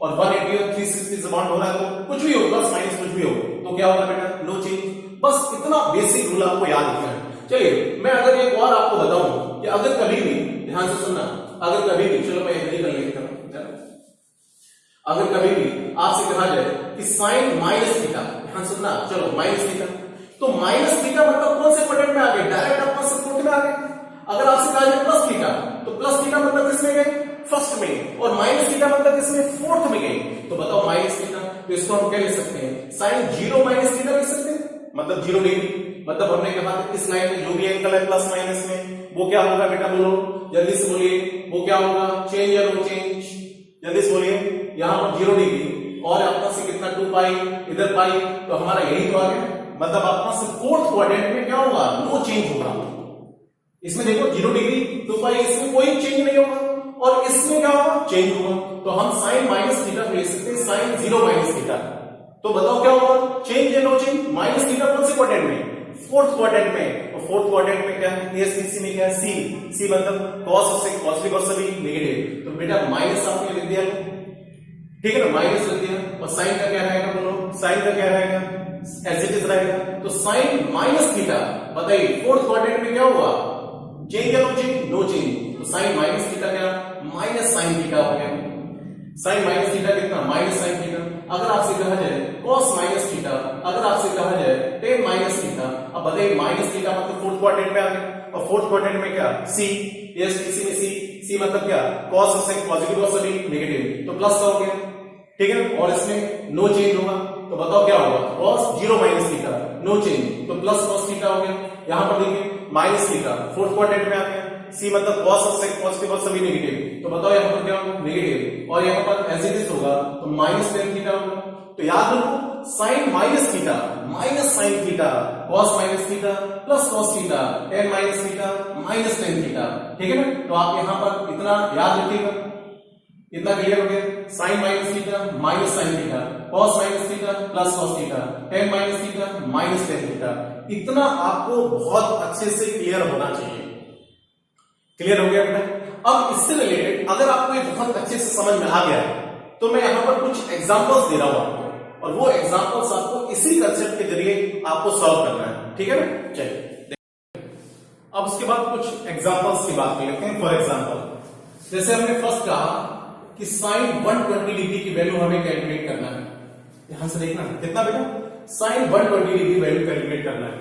और 180 और 360 से बाउंड हो रहा है तो कुछ भी हो प्लस माइनस कुछ भी हो तो क्या होगा बेटा नो चेंज। बस इतना बेसिक रूल आपको याद रखना है। चलिए मैं अगर एक और आपको बताऊं कि अगर कभी भी ध्यान से सुनना, अगर कभी भी चलो मैं यही कर लेता हूं, अगर कभी भी आपसे कहा जाए कि साइन माइनस थीटा, ध्यान सुनना चलो माइनस थीटा, तो माइनस थीटा मतलब कौन से क्वाड्रेंट में आ गए डायरेक्ट अपना से फोर्थ में आ गए। अगर आपसे कहा जाए प्लस थीटा तो प्लस थीटा मतलब किसमें गए फर्स्ट में, और माइनस थीटा मतलब किसमें फोर्थ में गए। तो बताओ माइनस थीटा, तो इसको हम क्या लिख सकते हैं साइन 0 माइनस थीटा लिख सकते हैं, मतलब 0 डिग्री। मतलब हमने कहा इस लाइन में जो भी एंगल है प्लस माइनस में वो क्या होगा बेटा बोलो जल्दी से बोलिए, वो क्या होगा चेंज या नो चेंज, जल्दी से बोलिए। यहां पर 0 डिग्री और अपना से कितना 2 पाई इधर पाई, तो हमारा यही तो आ गया, मतलब अपना से फोर्थ क्वाड्रेंट में क्या होगा नो चेंज होगा। इसमें देखो 0 डिग्री 2 पाई इसमें कोई चेंज नहीं होगा, और इसमें क्या होगा चेंज होगा। तो हम साइन माइनस थीटा ले सकते हैं साइन 0 माइनस थीटा। तो बताओ क्या होगा चेंज या नो चेंज, माइनस थीटा कौन से क्वाड्रेंट में फोर्थ क्वाड्रेंट में, और फोर्थ क्वाड्रेंट में क्या है ASTC में क्या है सी, सी मतलब कॉस और सेक पॉजिटिव और सभी नेगेटिव। तो बेटा माइनस आपने लिख दिया, ठीक है ना माइनस लिख दिया, और साइन का क्या रहेगा बोलो साइन का क्या रहेगा एज इट इज रहेगा। तो साइन माइनस थीटा बताइए फोर्थ क्वाड्रेंट में क्या हुआ चेंज या नो चेंज, नो चेंज। तो साइन माइनस थीटा क्या माइनस साइन थीटा हो गया, साइन माइनस थीटा कितना माइनस साइन थीटा। अगर आपसे कहा जाए कॉस माइनस थीटा, अगर आपसे कहा जाए tan माइनस थीटा, अब बताइए माइनस थीटा मतलब फोर्थ क्वाड्रेंट में आ गया, और फोर्थ क्वाड्रेंट में क्या सी, ASTC में सी, सी मतलब क्या कॉस और सेक पॉजिटिव और सभी नेगेटिव, तो प्लस का हो गया, ठीक है। और इसमें नो चेंज होगा, तो बताओ क्या होगा cos 0 minus theta no change, तो प्लस cos थीटा हो गया। यहां पर देखिए माइनस थीटा फोर्थ क्वाड्रेंट में आ गया, सी मतलब cos और sec पॉजिटिव और सभी नेगेटिव, तो बताओ यहाँ पर क्या होगा नेगेटिव, और यहाँ पर एज इट इज होगा तो माइनस tan थीटा होगा। तो याद रखो sine minus theta minus sine theta cos minus theta plus cos theta tan minus theta minus tan theta. ठीक है ना, तो आप यहां पर इतना याद रखिएगा, इतना क्लियर हो गया। Sine minus theta minus sine theta cos minus theta plus cos theta tan minus theta minus tan theta, इतना आपको बहुत अच्छे से क्लियर होना चाहिए। क्लियर हो गया बेटा। अब इससे रिलेटेड अगर आपको ये बहुत अच्छे से समझ में आ गया है तो मैं यहां पर कुछ एग्जांपल्स दे रहा हूं आपको, और वो एग्जांपल्स आपको इसी कंसेप्ट के जरिए आपको सॉल्व करना है। ठीक है ना, चलिए अब उसके बाद कुछ एग्जांपल्स की बात कर लेते हैं। फॉर एग्जांपल, जैसे हमने फर्स्ट कहा कि साइन 120 डिग्री की वैल्यू हमें कैलकुलेट करना है। ध्यान से देखना, कितना बेटा, साइन 120 डिग्री वैल्यू कैलकुलेट करना है।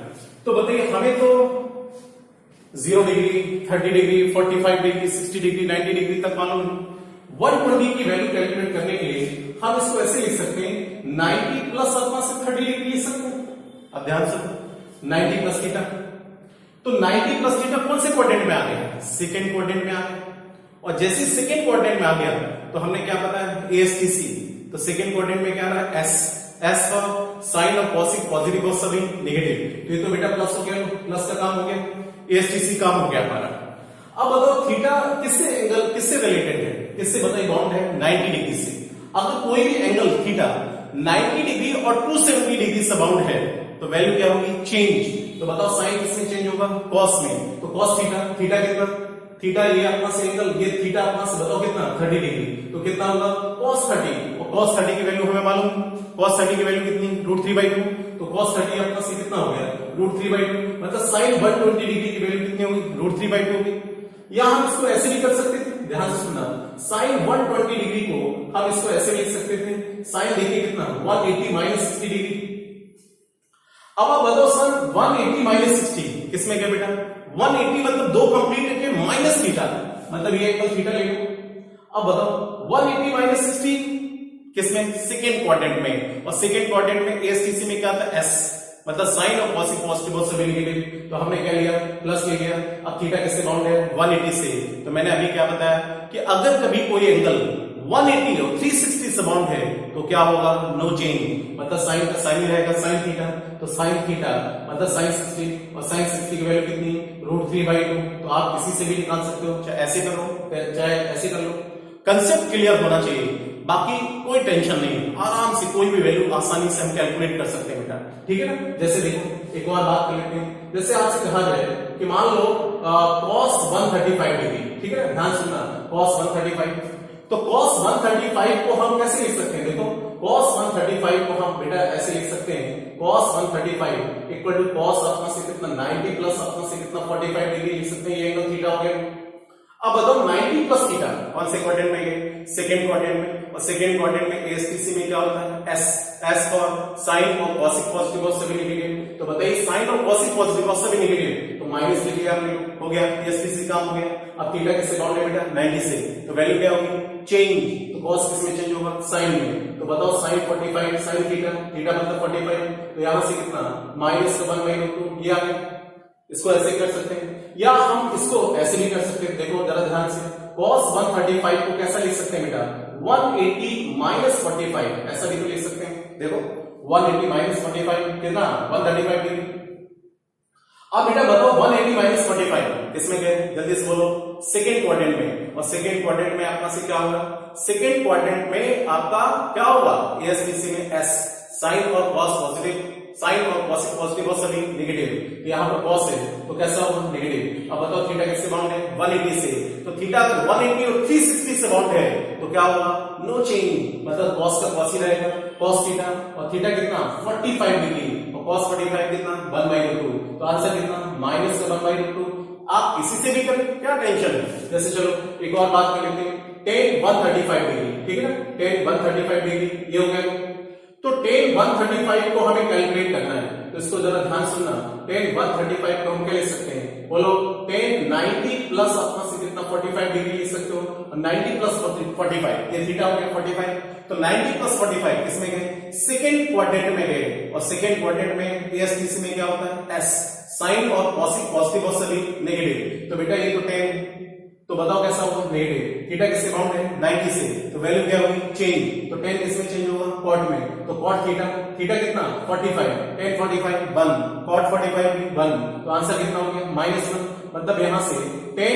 तो बताइए, हमें तो 0 degree 30 degree 45 degree 60 degree 90 degree तक मालूम है। 120 की वैल्यू कैलकुलेट करने के लिए हम इसको ऐसे लिख सकते हैं 90 प्लस अपना से 30 डिग्री लिख सकते हैं। अब ध्यान से 90 प्लस थीटा, तो 90 प्लस थीटा कौन से क्वाड्रेंट में आ गया, सेकेंड क्वाड्रेंट में आ गया। और जैसे सेकेंड क्वाड्रेंट में आ गया तो हमने क्या पता है, एएसटीसी, तो सेकेंड क्वाड्रेंट में क्या आ रहा है, एस फॉर साइन और कॉसिक पॉजिटिव और सभी नेगेटिव, तो ये तो बेटा प्लस हो गया, प्लस का काम हो गया, एएसटीसी काम हो गया हमारा। अब बताओ थीटा किससे एंगल किससे रिलेटेड है, किससे बताइए बाउंड है, 90 डिग्री से। अगर कोई भी एंगल थीटा 90 डिग्री और 270 डिग्री से बाउंड है तो वैल्यू क्या होगी, चेंज। तो बताओ साइन किसमें चेंज होगा, कॉस में, तो कॉस थीटा, थीटा कितना, थीटा ये अपना से एंगल, ये थीटा अपना से बताओ कितना 30 डिग्री, तो कितना होगा cos 30, और cos 30 की वैल्यू हमें मालूम, cos 30 की वैल्यू कितनी, √3/2, तो cos 30 अपना से कितना हो गया, √3/2, मतलब sin 120 डिग्री की वैल्यू कितनी होगी, √3/2 होगी। या हम इसको ऐसे भी कर सकते थे, ध्यान से सुनना, sin 120 डिग्री को हम इसको ऐसे लिख सकते थे, sin देखिए कितना 180 माइनस 60 डिग्री। अब आप बताओ सर 180 माइनस 60 किसमें क्या बेटा, 180 मतलब दो कंप्लीट है माइनस थीटा, मतलब ये एंगल थीटा ले लो। अब बताओ 180 माइनस 60 किसमें, सेकेंड क्वाड्रेंट में, और सेकेंड क्वाड्रेंट में एएसटीसी में क्या था, एस, मतलब साइन और कॉसिक पॉजिटिव और सभी नेगेटिव, तो हमने क्या लिया, प्लस ले लिया। अब थीटा किससे बाउंड है, 180 से, तो मैंने अभी क्या बताया कि अगर कभी कोई एंगल 180 और 360 से बाउंड है तो क्या होगा, नो चेंज, मतलब साइन का साइन ही रहेगा, साइन थीटा, तो साइन थीटा मतलब साइन 60, और साइन 60 की वैल्यू कितनी, √3/2, तो आप किसी से भी निकाल सकते हो, चाहे ऐसे करो चाहे ऐसे कर लो, कंसेप्ट क्लियर होना चाहिए, बाकी कोई टेंशन नहीं, आराम से कोई भी वैल्यू आसानी से हम कैलकुलेट कर सकते हैं बेटा। ठीक है ना, जैसे देखो एक और बात कर लेते हैं, जैसे आपसे कहा जाए कि मान लो cos 135 डिग्री, ठीक है, ध्यान सुनना, cos 135, तो cos 135 को हम कैसे लिख सकते हैं, देखो cos 135 को हम बेटा ऐसे लिख सकते हैं, cos 135 इक्वल टू cos अपना से कितना 90 प्लस अपना से कितना 45 डिग्री लिख सकते हैं, ये एंगल थीटा हो गया। अब बताओ 90 प्लस थीटा कौन से क्वाड्रेंट में है, सेकेंड क्वाड्रेंट में, और सेकेंड क्वाड्रेंट में एएसटीसी में क्या होता है, एस फॉर साइन और कॉसिक पॉजिटिव और सभी नेगेटिव, तो बताइए साइन और कॉसिक पॉजिटिव और सभी नेगेटिव, तो माइनस लिख लिया हमने, हो गया, एएसटीसी काम हो गया। अब थीटा किससे बाउंड है बेटा, 90 से, तो वैल्यू क्या होगी, चेंज, तो कॉस किसमें चेंज होगा, साइन में, तो बताओ साइन 45 साइन थीटा, थीटा मतलब 45, तो यहां से कितना माइनस 1/2, ये आ गया। इसको ऐसे कर सकते हैं, या हम इसको ऐसे भी कर सकते हैं, देखो जरा ध्यान से, cos 135 को कैसा लिख सकते हैं बेटा, 180 माइनस 45, ऐसा भी तो लिख सकते हैं, देखो 180 माइनस 45 कितना 135 डिग्री। अब बेटा बताओ 180 माइनस 45 किसमें गए, जल्दी से बोलो, सेकेंड क्वाड्रेंट में, और सेकेंड क्वाड्रेंट में आपका से क्या होगा, सेकेंड क्वाड्रेंट में आपका क्या होगा, एएसटीसी में एस, साइन और कॉस पॉजिटिव, साइन और कॉसिक पॉजिटिव और सभी नेगेटिव, तो यहाँ पर कॉस है तो कैसा होगा, नेगेटिव। अब बताओ थीटा किससे बाउंड है, 180 से, तो थीटा अगर 180 और 360 से बाउंड है तो क्या होगा, नो चेंज, मतलब कॉस का कॉस ही रहेगा, कॉस थीटा, और थीटा कितना 45 डिग्री, और कॉस 45 कितना 1/2, तो आंसर कितना माइनस का 1/2। आप इसी से भी करें, क्या टेंशन है। जैसे चलो एक और बात कर लेते हैं, tan 135 डिग्री, ठीक है ना, tan 135 डिग्री ये हो गया, तो tan 135 को हमें कैलकुलेट करना है, तो इसको जरा ध्यान सुनना, tan 135 को हम क्या लिख सकते हैं, बोलो tan 90 प्लस अपना से कितना 45 डिग्री लिख सकते हो, 90 प्लस 45, ये थीटा हो गया 45, तो 90 प्लस 45 किसमें गए, सेकेंड क्वाड्रेंट में गए, और सेकेंड क्वाड्रेंट में एएसटीसी में क्या होता है, एस, साइन और कॉसिक पॉजिटिव और सभी नेगेटिव, तो बेटा ये तो tan तो बताओ कैसा होगा, नेगेटिव। थीटा किससे बाउंड है, 90 से, तो वैल्यू क्या होगी, चेंज। तो tan किसमें चेंज होगा, cot में। तो cot थीटा, थीटा कितना 45, tan 45 1, cot 45 भी 1, तो आंसर कितना हो गया -1। मतलब यहां से tan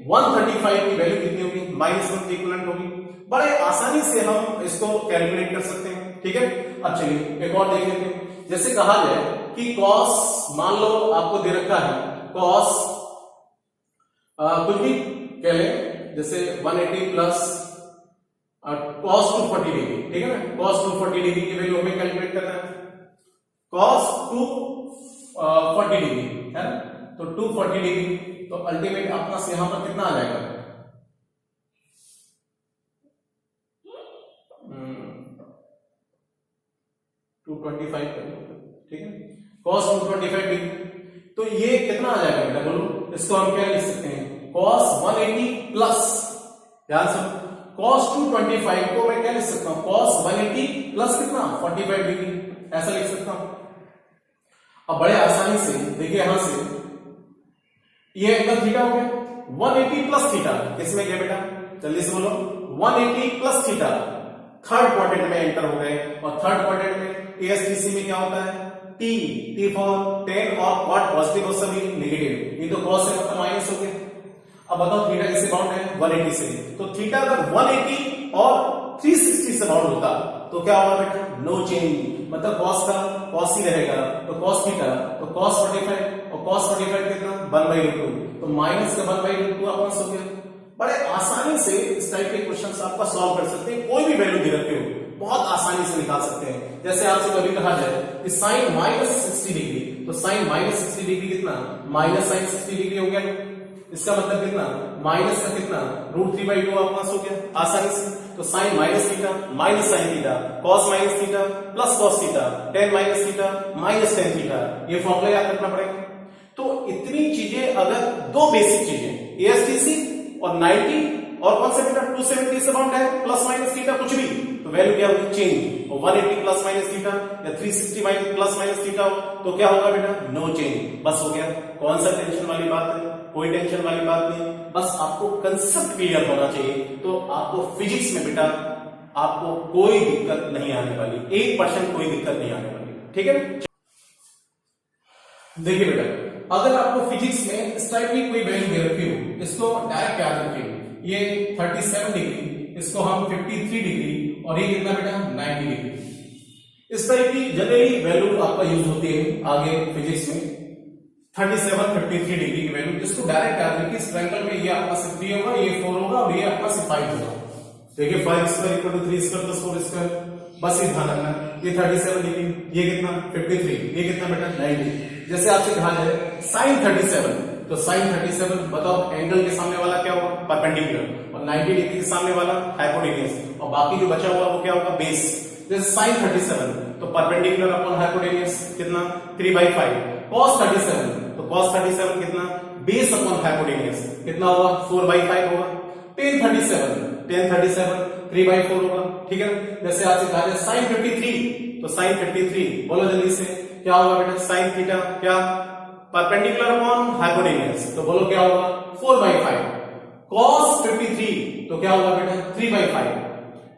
135 की वैल्यू कितनी होगी, -1 की इक्विवेलेंट होगी। बड़े आसानी से हम इसको कैलकुलेट कर सकते हैं, ठीक है। अब चलिए एक और देख लेते हैं। जैसे कहा जाए कि cos, मान लो आपको दे रखा है cos कुछ भी कह लें, जैसे 180 प्लस cos 240 डिग्री, ठीक है ना। cos 240 डिग्री की वैल्यू हमें कैलकुलेट करना है, cos 240 डिग्री है ना। तो 240 डिग्री, तो अल्टीमेट अपना से यहां पर कितना आ जाएगा, 225, ठीक है। cos 225 डिग्री, तो ये कितना आ जाएगा बेटा, बोलो। इसको हम क्या लिख सकते हैं, cos 180 प्लस, ध्यान से, cos 225 को मैं क्या लिख सकता हूं, cos 180 प्लस कितना 45 डिग्री, ऐसा लिख सकता हूं। अब बड़े आसानी से देखिए, यहां से ये एंगल थीटा हो गया, 180 प्लस थीटा किसमें गया बेटा, जल्दी से बोलो, 180 प्लस थीटा थर्ड क्वाड्रेंट में एंटर हो गए। और थर्ड क्वाड्रेंट में एएसटीसी में क्या होता है, टी फॉर tan और cot पॉजिटिव और सभी नेगेटिव, ये तो cos से मतलब माइनस हो गया। अब बताओ थीटा किससे बाउंड है, 180 से। तो थीटा अगर 180 और 360 से बाउंड होता तो क्या होगा बेटा, नो चेंज। मतलब cos का cos ही रहेगा, तो cos थीटा, तो cos 45, और cos 45 कितना 1/2, तो माइनस का 1/2 अपना हो गया। बड़े आसानी से इस टाइप के क्वेश्चंस आपका सॉल्व कर सकते हैं, कोई भी वैल्यू दे रखे हो बहुत आसानी से निकाल सकते हैं। जैसे आपसे कभी कहा जाए कि sin -60 डिग्री, तो sin -60 डिग्री कितना, sin 60 डिग्री हो गया। इसका मतलब कितना, माइनस का कितना √3/2 आपका हो गया आसानी से। तो sin minus theta minus sin theta, cos minus theta plus cos theta, tan minus theta minus tan theta, ये फॉर्मूला याद रखना पड़ेगा। तो इतनी चीजें, अगर दो बेसिक चीजें एएसटीसी और 90 और कौन सा बेटा 270 से बाउंड है, प्लस माइनस थीटा कुछ भी, तो वैल्यू क्या होगी, चेंज। और 180 प्लस माइनस थीटा या 360 प्लस माइनस थीटा हो तो क्या होगा बेटा, नो चेंज। बस हो गया। कौन सा टेंशन वाली बात है, कोई टेंशन वाली बात नहीं, बस आपको कंसेप्ट क्लियर होना चाहिए। तो आपको फिजिक्स में बेटा आपको कोई दिक्कत नहीं आने वाली, 1% कोई दिक्कत नहीं आने वाली, ठीक है। देखिए बेटा, अगर आपको फिजिक्स में इस टाइप की कोई वैल्यू दे रखी हो, इसको डायरेक्ट याद रखिए। ये 37 डिग्री, इसको हम 53 डिग्री, और ये कितना बेटा 90 डिग्री। इस टाइप की जनरली वैल्यू आपका यूज होती है आगे फिजिक्स में, 37 53 डिग्री की वैल्यू, जिसको डायरेक्ट याद रखिए। इस ट्रायंगल में ये आपका से 3 होगा, ये 4 होगा, और ये आपका से 5 होगा। देखिए 5 square equal to 3 square plus 4 square, बस ये ध्यान रखना। ये 37 डिग्री, ये कितना 53, ये कितना बेटा 90। जैसे आपसे कहा जाए sin 37, तो sin 37 बताओ एंगल के सामने वाला क्या होगा, परपेंडिकुलर, और 90 डिग्री के सामने वाला हाइपोटेन्यूज, और बाकी जो बचा हुआ वो क्या होगा, बेस। जैसे sin 37 तो परपेंडिकुलर अपॉन हाइपोटेन्यूज कितना 3/5, cos 37 तो cos 37 कितना बेस अपॉन हाइपोटेन्यूज कितना होगा 4/5 होगा, tan 37 3/4 होगा, ठीक है। जैसे आपसे कहा जाए sin 53, तो sin 53 बोलो जल्दी से क्या होगा बेटा, sin थीटा क्या परपेंडिकुलर अपॉन हाइपोटेन्यूज, तो बोलो क्या होगा 4/5, cos 53 तो क्या होगा बेटा 3/5,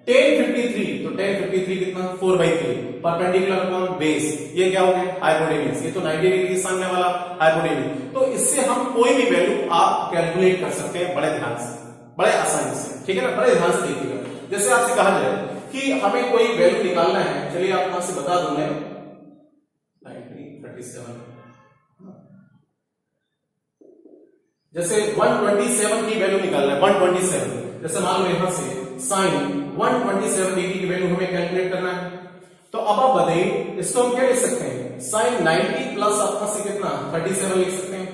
tan 53 तो tan 53 कितना 4/3, परपेंडिकुलर अपॉन बेस, ये क्या हो गया हाइपोटेन्यूज, ये तो 90 डिग्री के सामने वाला हाइपोटेन्यूज। तो इससे हम कोई भी वैल्यू आप कैलकुलेट कर सकते हैं बड़े ध्यान से, बड़े आसानी से, ठीक है ना। बड़े ध्यान से देखिएगा। जैसे आपसे कहा जाए कि हमें कोई वैल्यू निकालना है, चलिए आप यहां से बता दूं मैं 37, जैसे 127 की वैल्यू निकालना है, 127। जैसे मान लो यहां से sin 127 डिग्री की वैल्यू हमें कैलकुलेट करना है, तो अब आप बताइए इसको हम क्या लिख सकते हैं, sin 90 प्लस आपका से कितना 37 लिख सकते हैं,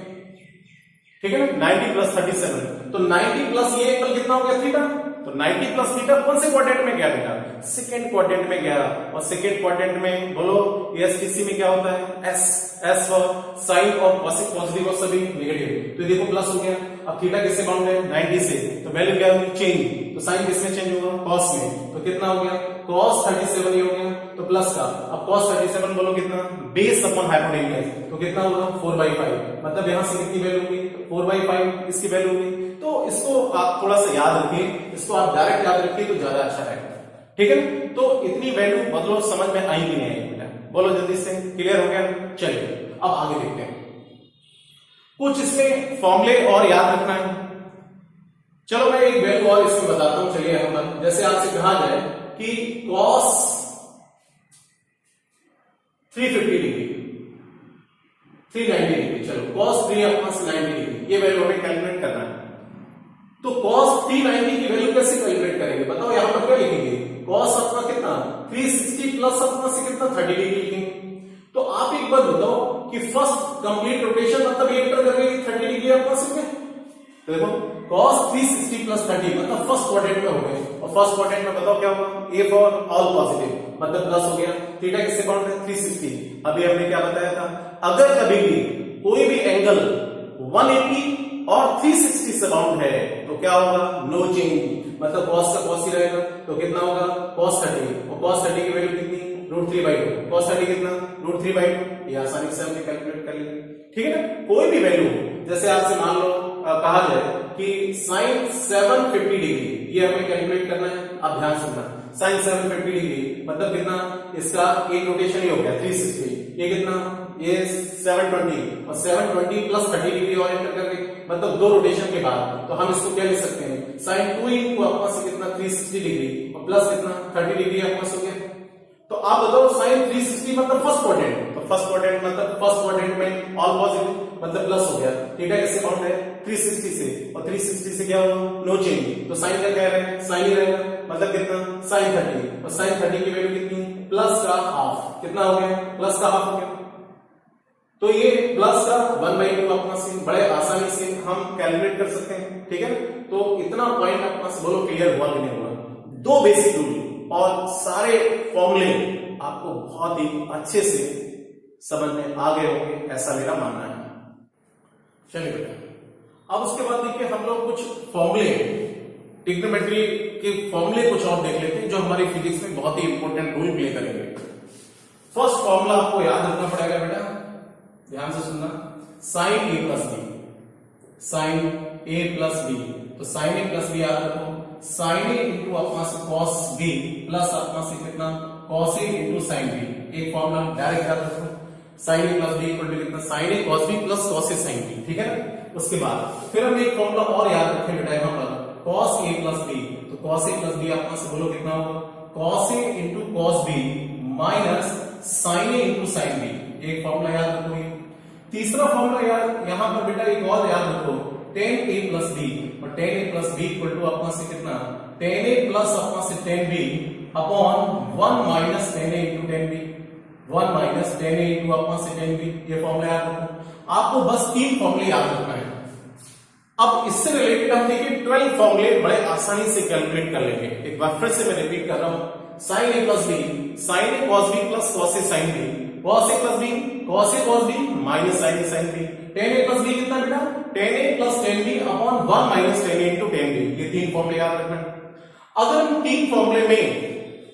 ठीक है ना। 90 प्लस 37, तो 90 प्लस ये एंगल कितना हो गया थीटा, तो 90 प्लस थीटा कौन से क्वाड्रेंट में गया बेटा, सेकंड क्वाड्रेंट में गया। और सेकंड क्वाड्रेंट में बोलो एएसटीसी में क्या होता है, एस फॉर साइन और कॉसिक पॉजिटिव और सभी नेगेटिव, तो देखो प्लस हो गया। अब थीटा किससे बाउंड है 90 से, तो वैल्यू क्या होगी चेंज, तो साइन किसमें चेंज होगा कॉस में, तो कितना हो गया cos 37 ही हो गया, तो प्लस का अब cos 37 बोलो कितना बेस अपॉन हाइपोटेन्यूज, तो कितना होगा 4/5, मतलब यहां से कितनी वैल्यू होगी 4/5 इसकी वैल्यू होगी। तो तो इसको आप थोड़ा सा याद रखिए, इसको आप डायरेक्ट याद रखिए तो ज्यादा अच्छा रहेगा, ठीक है। तो इतनी वैल्यू मतलब समझ में आई कि नहीं आई बेटा, बोलो जल्दी से, क्लियर हो गया। चलिए अब आगे देखते हैं, कुछ इसमें फॉर्मूले और याद रखना है। चलो मैं एक वैल्यू और इसमें बताता हूं, चलिए यहां पर जैसे आपसे कहा जाए कि cos 350 डिग्री 390 डिग्री, चलो cos 390 डिग्री ये वैल्यू हमें कैलकुलेट करना है। तो cos 390 की वैल्यू कैसे कैलकुलेट करेंगे बताओ, यहां पर क्या लिखेंगे, cos अपना कितना 360 प्लस अपना से कितना 30 डिग्री लिखेंगे। तो आप एक बार बताओ कि फर्स्ट कंप्लीट रोटेशन मतलब ये कर रहे 30 डिग्री अपना से में, तो देखो cos 360 प्लस 30 मतलब फर्स्ट क्वाड्रेंट में हो गए, और फर्स्ट क्वाड्रेंट में बताओ क्या होगा, a फॉर ऑल पॉजिटिव मतलब प्लस हो गया, थीटा किससे बाउंड है 360। अभी हमने क्या बताया था, अगर कभी भी कोई भी एंगल 180 और 360 से बाउंड है तो क्या होगा, नो चेंज, मतलब cos का cos ही रहेगा, तो कितना होगा cos 30, और cos 30 की वैल्यू कितनी √3/2, cos 30 कितना √3/2, ये आसानी से हमने कैलकुलेट कर लिया, ठीक है ना। कोई भी वैल्यू जैसे आपसे मान लो कहा जाए कि sin 750 डिग्री ये हमें कैलकुलेट करना है, अब ध्यान सुनना, sin 750 डिग्री मतलब कितना, इसका एक रोटेशन ही हो गया 360, ये कितना, ये 720 और 720 प्लस 30 डिग्री और एंटर करके मतलब दो रोटेशन के बाद, तो हम इसको क्या लिख सकते हैं, sin 2 इंटू अपना से कितना 360 डिग्री और प्लस कितना 30 डिग्री अपना से हो गया। तो आप बताओ sin 360 मतलब फर्स्ट क्वाड्रेंट, तो फर्स्ट क्वाड्रेंट मतलब फर्स्ट क्वाड्रेंट में ऑल पॉजिटिव मतलब प्लस हो गया, थीटा किससे बाउंड है 360 से, और 360 से क्या होगा नो चेंज, तो साइन क्या कह रहे हैं साइन ही रहेगा, मतलब कितना sin 30, और sin 30 की वैल्यू कितनी प्लस का हाफ, कितना हो गया प्लस का हाफ हो गया। तो ये प्लस का 1/2 अपना से बड़े आसानी से हम कैलकुलेट कर सकते हैं, ठीक है। तो इतना पॉइंट अपना से बोलो क्लियर हुआ कि नहीं हुआ, दो बेसिक रूल और सारे फॉर्मूले आपको बहुत ही अच्छे से समझ में आ गए होंगे, ऐसा मेरा मानना है। चलिए बेटा अब उसके बाद देखिए हम लोग कुछ फॉर्मूले ट्रिग्नोमेट्री के फॉर्मूले कुछ और देख लेते हैं जो हमारी फिजिक्स में बहुत ही इंपॉर्टेंट रोल प्ले करेंगे। फर्स्ट फॉर्मूला आपको याद रखना पड़ेगा बेटा, ध्यान से सुनना, sin a plus b, sin a plus b, तो sin a प्लस बी याद रखो, sin a इंटू अपना से cos b प्लस अपना से कितना cos a into sin b, एक फॉर्मूला डायरेक्ट याद रखो, sin a plus b equal to कितना sin a cos b plus cos a sin b, ठीक है ना। उसके बाद फिर हम एक फॉर्मूला और याद रखें बेटा यहां पर, cos a प्लस b, तो cos a प्लस b अपना से बोलो कितना होगा cos a into cos b minus sin a into sin b, एक फॉर्मूला याद रखो। तीसरा फॉर्मूला याद यहां पर बेटा एक और याद रखो, tan a प्लस b, और tan a plus b equal to अपना से कितना tan a प्लस अपना से tan b upon 1 minus tan a into tan b, 1 minus tan a into अपना से tan b, ये फॉर्मूला याद रखो। आपको बस 3 फॉर्मूले याद रखना है। अब इससे रिलेटेड हम देखिए 12 फॉर्मूले बड़े आसानी से कैलकुलेट कर लेंगे। एक बार फिर से मैं रिपीट कर रहा हूं, sin a plus b, sin a cos b plus cos a sin b, cos a plus b, cos a cos b minus sin a sin b, tan a plus b कितना बेटा tan a plus tan b upon 1 minus tan a into tan b, ये 3 फॉर्मूले याद रखना है। अगर हम 3 फॉर्मूले में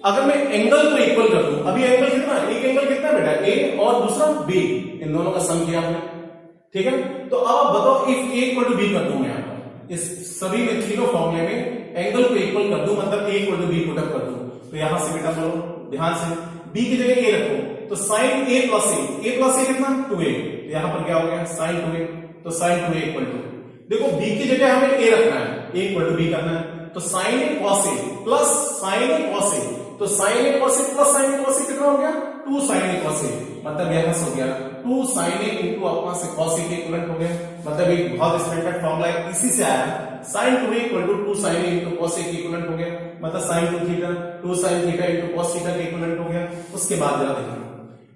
अगर मैं एंगल को इक्वल कर दूं, अभी एंगल कितना है, एक एंगल कितना बेटा a और दूसरा b, इन दोनों का सम किया हमने, ठीक है। तो अब आप बताओ if a equal to b कर दूं, मैं यहां पर इस सभी में तीनों फॉर्मूले में एंगल को इक्वल कर दूं, मतलब a equal to b put up कर दूं, तो यहां से बेटा बोलो ध्यान से b की जगह a रखो, तो sin a प्लस a कितना 2a, तो यहां पर क्या हो गया sin 2a, तो sin 2a इक्वल टू, देखो b की जगह हमें a रखना है, a इक्वल टू b करना है, तो sin a cos a plus sin a cos a, तो sin a cos a plus sin a cos a कितना हो गया 2 sin a cos a, मतलब यहां से हो गया 2 sin a इंटू अपना से cos a के इक्विवेलेंट हो गया, मतलब एक बहुत स्टैंडर्ड फॉर्मूला है, इसी से आया sin 2a equal to 2 sin a into cos a के इक्विवेलेंट हो गया, मतलब sin 2 थीटा 2 sin थीटा इंटू cos थीटा के इक्विवेलेंट हो गया। उसके बाद जरा देखना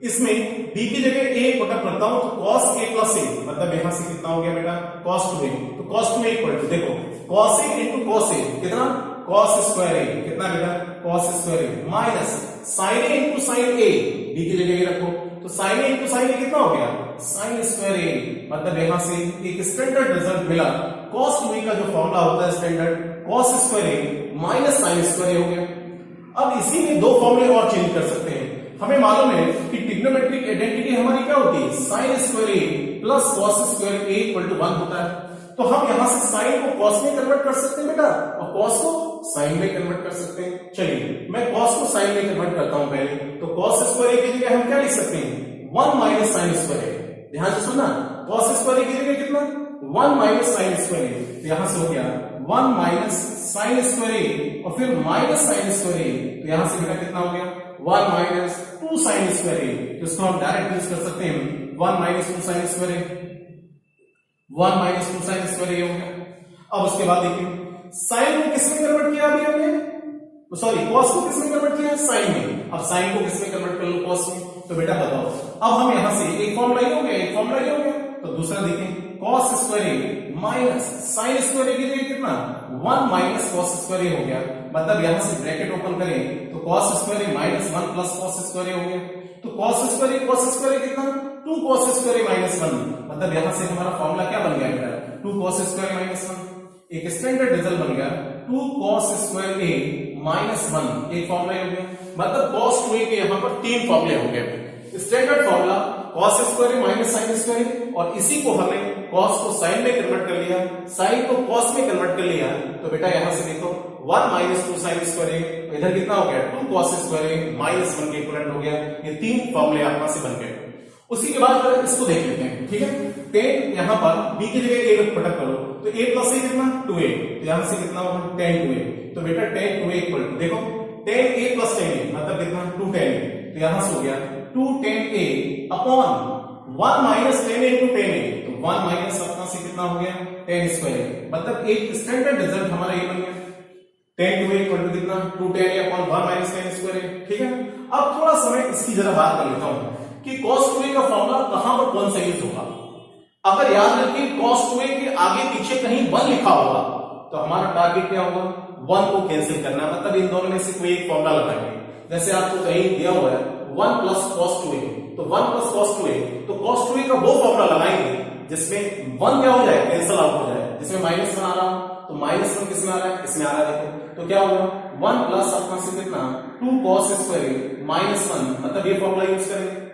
इसमें b की जगह a पुट अप करता हूं, तो cos a प्लस a, मतलब यहां से कितना हो गया बेटा cos 2a, तो cos 2a इक्वल टू देखो cos a into cos a कितना cos स्क्वायर a, कितना बेटा cos square a minus sin a into sin a, b की जगह ये रखो, तो sin a into sin a कितना हो गया sin स्क्वायर a, मतलब यहां से एक स्टैंडर्ड रिजल्ट मिला, cos 2a का जो फॉर्मूला होता है standard cos square a minus sin square a हो गया। अब इसी में दो फॉर्मूले और चेंज कर सकते हैं। हमें मालूम है कि ट्रिग्नोमेट्रिक आइडेंटिटी हमारी क्या होती है sin square a plus cos square a equal to 1 होता है, तो हम यहां से साइन को कॉस में कन्वर्ट कर सकते हैं बेटा, और कॉस को साइन में कन्वर्ट कर सकते हैं। चलिए मैं कॉस को साइन में कन्वर्ट करता हूं पहले। तो कॉस स्क्वायर की जगह हम क्या लिख सकते हैं, 1 माइनस साइन स्क्वायर। ध्यान से सुनना, कॉस स्क्वायर की जगह कितना, 1 माइनस साइन स्क्वायर। तो यहां से हो गया 1 माइनस साइन स्क्वायर और फिर माइनस साइन स्क्वायर। तो यहां से बेटा कितना हो गया, 1 माइनस 2 साइन स्क्वायर। तो इसको हम डायरेक्ट यूज कर सकते हैं, 1 minus 2 sine square, 1 minus 2 sine square हो गया। अब उसके बाद देखिए साइन को किसमें कन्वर्ट किया अभी हमने, सॉरी कॉस को किसमें कन्वर्ट किया, साइन में। अब साइन को किसमें कन्वर्ट कर लो, कॉस में। तो बेटा बताओ, अब हम यहां से एक फॉर्मूला हो गया, एक फॉर्मूला हो गया। तो दूसरा देखें, cos square minus sine square की जगह कितना, 1 माइनस कॉस स्क्वायर हो गया। मतलब यहां से ब्रैकेट ओपन करें तो cos square minus 1 plus cos square हो गया। तो कॉस स्क्वायर कितना, 2 कॉस स्क्वायर माइनस 1। मतलब यहां से हमारा फॉर्मूला क्या बन गया बेटा, 2 कॉस स्क्वायर माइनस 1। एक स्टैंडर्ड रिजल्ट बन गया 2 cos स्क्वायर a माइनस 1, एक फॉर्मूला हो गया। मतलब cos 2a के यहां पर 3 फॉर्मूले हो गए। Standard formula cos square minus sine square, और इसी को हमने cos को sin में कन्वर्ट कर लिया, sin को cos में कन्वर्ट कर लिया। तो बेटा यहां से देखो 1 माइनस 2 साइन स्क्वायर, इधर कितना हो गया, 2 cos स्क्वायर माइनस 1 के इक्विवेलेंट हो गया। ये 3 फॉर्मूले आपके से बन गए। उसी के बाद इसको देख लेते हैं, ठीक है। 10 यहां पर b की जगह a रख पटक करो, तो a प्लस a कितना, 2a। तो यहां से कितना होगा, 10 2a। तो बेटा 10 2a इक्वल टू, देखो 10a प्लस 10a मतलब कितना, 2 10a। तो यहां से हो गया 2 10a upon 1 minus 10a into 10a। तो 1 माइनस अपना से कितना हो गया, 10 स्क्वायर। मतलब एक स्टैंडर्ड रिजल्ट हमारा ये बन गया, 10 2a इक्वल टू कितना, 2 10a अपॉन 1 माइनस 10 स्क्वायर। ठीक है। अब थोड़ा समय इसकी जरा बात कर लेता हूं कि cos 2a का फॉर्मूला कहां पर कौन सा यूज होगा। अगर याद रखिए cos 2a के आगे पीछे कहीं 1 लिखा होगा तो हमारा टारगेट क्या होगा, 1 को कैंसिल करना। मतलब इन दोनों में से कोई एक फॉर्मूला लगाएंगे। जैसे आपको कहीं दिया हुआ है 1 प्लस cos 2a, तो 1 प्लस cos 2a, तो cos 2a का वो फॉर्मूला लगाएंगे जिसमें 1 क्या हो जाए, कैंसिल आउट हो जाए। जिसमें माइनस 1 आ रहा तो माइनस 1 किसमें आ रहा है, इसमें आ रहा है। देखो तो क्या होगा, 1 प्लस अपना से कितना, 2 cos स्क्वायर माइनस 1। मतलब ये फॉर्मूला यूज करेंगे।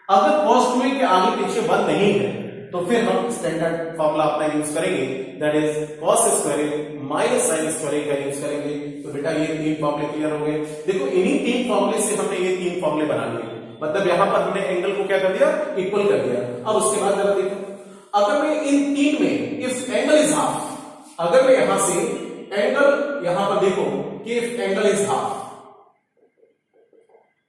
अगर cos 2a के आगे पीछे 1 नहीं है तो फिर हम स्टैंडर्ड फॉर्मूला अपना यूज करेंगे, that is cos square minus sin square का यूज करेंगे। तो बेटा ये 3 फॉर्मूले क्लियर हो गए। देखो इन्हीं 3 फॉर्मूले से हमने ये 3 फॉर्मूले बना लिए। मतलब यहां पर हमने एंगल को क्या कर दिया, इक्वल कर दिया। अब उसके बाद जरा देखो, अगर मैं इन 3 में इफ एंगल इज हाफ, अगर मैं यहां से एंगल यहां पर देखो कि if angle is half,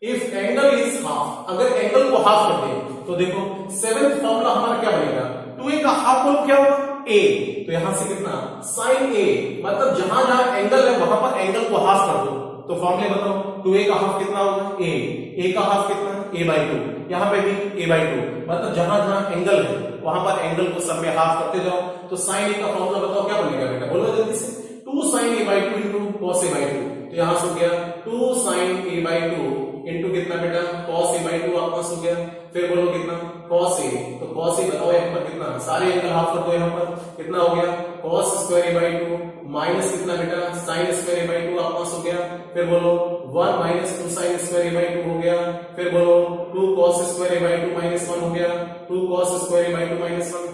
if angle is half, अगर एंगल को हाफ कर दे तो देखो 7th फॉर्मूला हमारा क्या बनेगा, 2a का हाफ बोलो क्या होगा, a। तो यहां से कितना, sin a। मतलब जहां जहां एंगल है वहां पर एंगल को हाफ कर दो। तो फॉर्मूले बताओ, 2a का हाफ कितना होगा, a का हाफ कितना, a/2। यहां पे भी a/2। मतलब जहां जहां एंगल है वहां पर एंगल को सब में हाफ करते जाओ। तो sin a का फॉर्मूला बताओ क्या बनेगा बेटा, बोलो जल्दी से, 2 sin a/2 into cos a/2। तो यहां से हो गया 2 sin a/2 इंटू कितना बेटा, cos a/2 आपका हो गया। फिर बोलो कितना, cos a। तो cos a बताओ यहां पर कितना, सारे एंगल हाफ कर दो। यहां पर कितना हो गया, cos स्क्वायर a/2 माइनस कितना बेटा, sin स्क्वायर a/2 आपका हो गया। फिर बोलो 1 माइनस 2 sin स्क्वायर a/2 हो गया। फिर बोलो 2 cos स्क्वायर a/2 माइनस 1 हो गया, 2 cos स्क्वायर a/2 माइनस 1।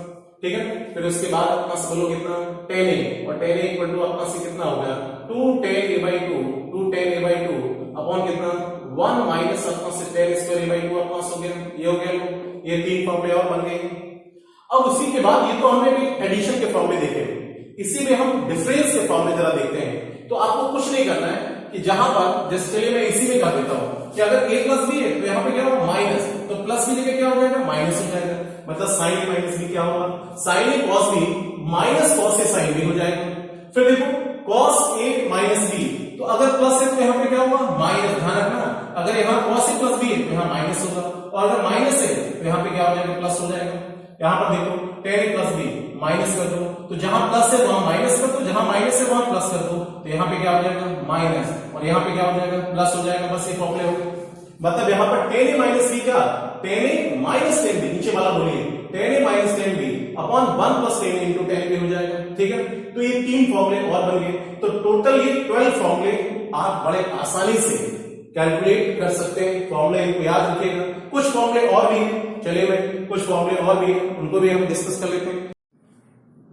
ठीक है। फिर उसके बाद अपना से बोलो कितना, tan a, और tan a इक्वल टू अपना से कितना हो गया, 2 tan a/2, 2 tan a/2 upon कितना, 1 माइनस अपना से tan स्क्वायर a/2 अपना हो गया। ये हो गया, ये 3 फॉर्मूले और बन गए। अब उसी के बाद ये तो हमने भी एडिशन के फॉर्मूले देखे, इसी में हम डिफरेंस के फॉर्मूले जरा देखते हैं। तो आपको कुछ नहीं करना है कि जहां पर, जैसे चलिए मैं इसी में कर देता हूं कि अगर a प्लस b है तो यहां पे क्या होगा, माइनस। तो प्लस की जगह क्या हो जाएगा, माइनस हो जाएगा। मतलब sin a माइनस b क्या होगा, sin a cos b minus cos a sin b हो जाएगा। फिर देखो cos a माइनस b, तो अगर प्लस है तो यहां पे क्या होगा, माइनस। ध्यान रखना, अगर यहां cos a प्लस b है तो यहां माइनस होगा, और अगर माइनस है तो यहां पे क्या हो जाएगा, प्लस हो जाएगा। यहां पर देखो tan a plus b minus कर दो, तो जहां प्लस है वहां माइनस कर दो, जहां माइनस है वहां प्लस कर दो। तो यहां पे क्या हो जाएगा, माइनस, और यहां पे क्या हो जाएगा, प्लस हो जाएगा। बस ये फॉर्मूले हो गए। मतलब यहां पर tan a माइनस b का, tan a minus tan b, नीचे वाला बोलिए, tan a minus tan b upon 1 plus tan a into tan b हो जाएगा। ठीक है। तो ये 3 फॉर्मूले और बन गए। तो टोटल ये 12 फॉर्मूले आप बड़े आसानी से कैलकुलेट कर सकते हैं। फॉर्मूले इनको याद रखिएगा। कुछ फॉर्मूले और भी हैं, चलिए भाई कुछ फॉर्मूले और भी हैं, उनको भी हम डिस्कस कर लेते हैं।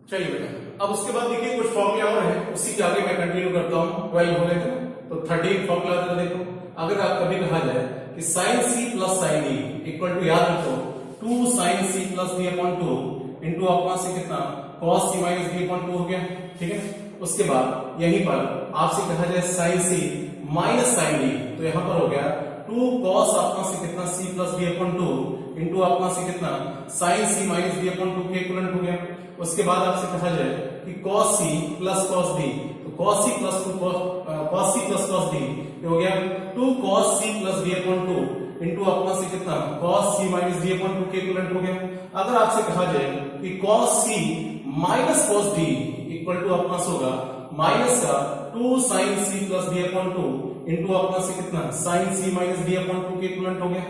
चलिए बेटा, अब उसके बाद देखिए कुछ फॉर्मूले और हैं, उसी के आगे मैं कंटिन्यू करता हूँ। 12 हो गए थे ना, तो 13 फॉर्मूला जरा देखो। अगर आप कभी कहा जाए कि sine c plus sine d equal to, याद रखो, 2 sine c plus d upon 2 into अपना से कितना cos c minus d upon 2 हो गया, ठीक है। उसके बाद यहीं पर आपसे कहा जाए sign c minus sign D, तो यहां पर हो गया 2 कॉस अपना से कितना c plus d upon 2 into अपना से कितना sine c minus d upon 2 के इक्विवेलेंट हो गया। उसके बाद आपसे कहा जाए कि cos c plus cos d, तो cos c plus cos d हो गया 2 cos c plus d upon 2 into अपना से कितना cos c minus d upon 2 के इक्विवेलेंट हो गया। अगर आपसे कहा जाए कि cos c minus cos d equal to अपना से होगा माइनस का 2 sin c plus d upon 2 into अपना से कितना sin c minus d upon 2 के इक्विवेलेंट हो गया।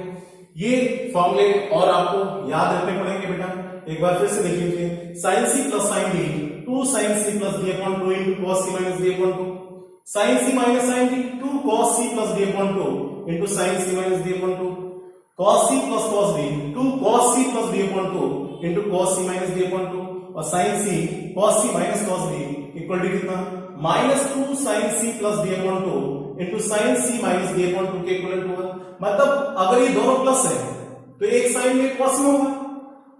ये फॉर्मूले और आपको याद रखने पड़ेंगे बेटा, एक बार फिर से देख लीजिए। sin c plus sin d 2 sin c plus d upon 2 into cos c minus d upon 2, sin c minus sin d 2 cos c plus d upon 2 into sin c minus d upon 2, cos c plus cos d 2 cos c plus d upon 2 into cos c minus d upon 2, और sin c cos c minus cos d equal to कितना minus 2 sin c plus d upon 2 into sin c minus d upon 2 के इक्विवेलेंट होगा। मतलब अगर ये दोनों प्लस है तो एक साइन में एक कॉस में होगा,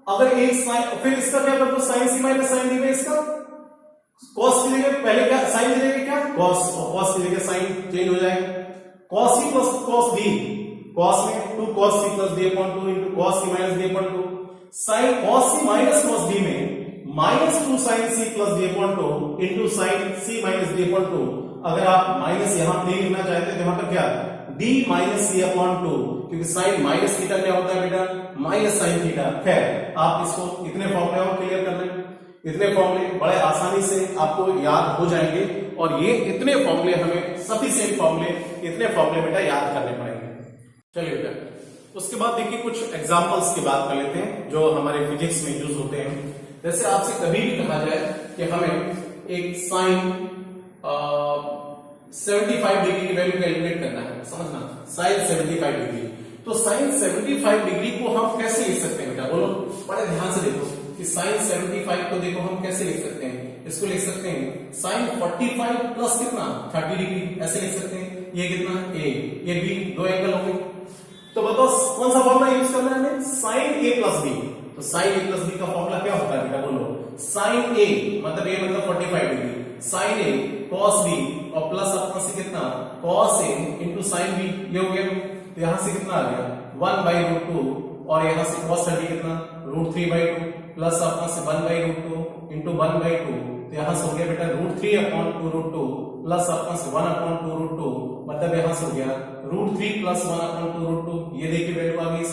अगर एक साइन, फिर इसका क्या कर दो sin c minus sin d में इसका cos की जगह पहले क्या sin की जगह क्या cos, और cos की जगह sin चेंज हो जाएगा। cos c plus cos d, cos में 2 cos c plus d upon 2 into cos c minus d upon 2, sin cos c minus cos d में minus 2 sin c plus d upon 2 into sin c minus d upon 2। अगर आप माइनस यहां नहीं लिखना चाहते तो यहां पर क्या d माइनस c अपॉन 2, क्योंकि sin माइनस थीटा क्या होता है बेटा माइनस sin थीटा। खैर आप इसको इतने फॉर्मूले और क्लियर कर लें, इतने फॉर्मूले बड़े आसानी से आपको याद हो जाएंगे, और ये इतने फॉर्मूले हमें सफिशिएंट फॉर्मूले, इतने फॉर्मूले बेटा याद करने पड़ेंगे। चलिए बेटा, उसके बाद देखिए कुछ एग्जांपल्स की बात कर लेते हैं जो हमारे फिजिक्स में यूज होते हैं। जैसे आपसे कभी भी कहा जाए कि हमें एक साइन 75 डिग्री की वैल्यू कैलकुलेट करना है, समझना साइन 75 डिग्री, तो साइन 75 डिग्री को हम कैसे लिख सकते हैं बेटा, बोलो बड़े ध्यान से देखो कि साइन 75 को देखो हम कैसे लिख सकते हैं। इसको लिख सकते हैं साइन 45 प्लस कितना 30 डिग्री, ऐसे लिख सकते हैं। ये कितना a, ये b, दो एंगल होंगे, तो बताओ कौन सा फॉर्मूला यूज करना है हमें, साइन a प्लस b। तो साइन a प्लस b का फॉर्मूला क्या होता है बेटा, बोलो साइन a मतलब a मतलब 45 degree, sine a cos b और प्लस अपना से कितना cos a into sine b, ये हो गया। तो यहां से कितना आ गया 1/√2, और यहां से cos 30 कितना √3/2 प्लस अपना से 1/√2 इंटू 1/2, तो यहां से हो गया बेटा √3/2 प्लस अपना से 1/2, मतलब यहां से हो गया √3 प्लस 1/2। ये देखिए वैल्यू आ गई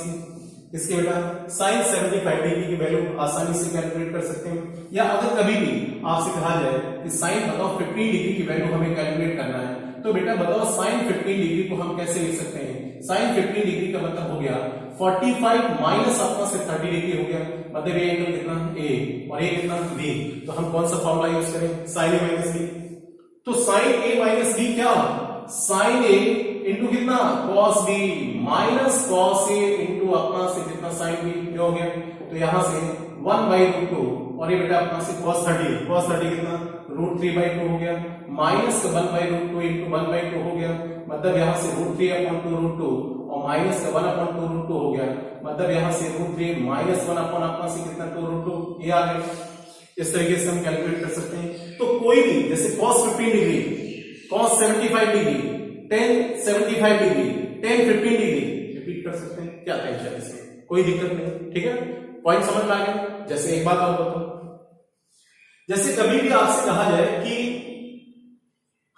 इसकी बेटा साइन 75 डिग्री की वैल्यू आसानी से कैलकुलेट कर सकते हैं। या अगर कभी भी आपसे कहा जाए कि साइन बताओ 15 डिग्री की वैल्यू हमें कैलकुलेट करना है, तो बेटा बताओ साइन 15 डिग्री को हम कैसे लिख सकते हैं। साइन 15 डिग्री का मतलब हो गया 45 माइनस अपना से 30 डिग्री हो गया, मतलब ये एंगल कितना a और ये कितना b, तो हम कौन सा फॉर्मूला यूज करें साइन a माइनस b। तो साइन a माइनस b क्या साइन a इंटू कितना cos b minus cos a into अपना से कितना sin b हो गया। तो यहां से 1/√2 और ये बेटा अपना से cos 30 कितना √3/2 हो गया, माइनस 1/√2 इंटू 1/2 हो गया, मतलब यहां से √3/2 और माइनस 1/2 हो गया, मतलब यहां से √3 माइनस 1 अपना से कितना 2√2 ये आ गया। इस तरीके से हम कैलकुलेट कर सकते हैं। तो कोई भी जैसे cos 15 degree, cos 75 degree, tan 75 degree, tan 15 degree repeat कर सकते हैं, क्या टेंशन इसमें, कोई दिक्कत नहीं, ठीक है। पॉइंट समझ में आ गया। जैसे एक बात और बताओ, जैसे कभी भी आपसे कहा जाए कि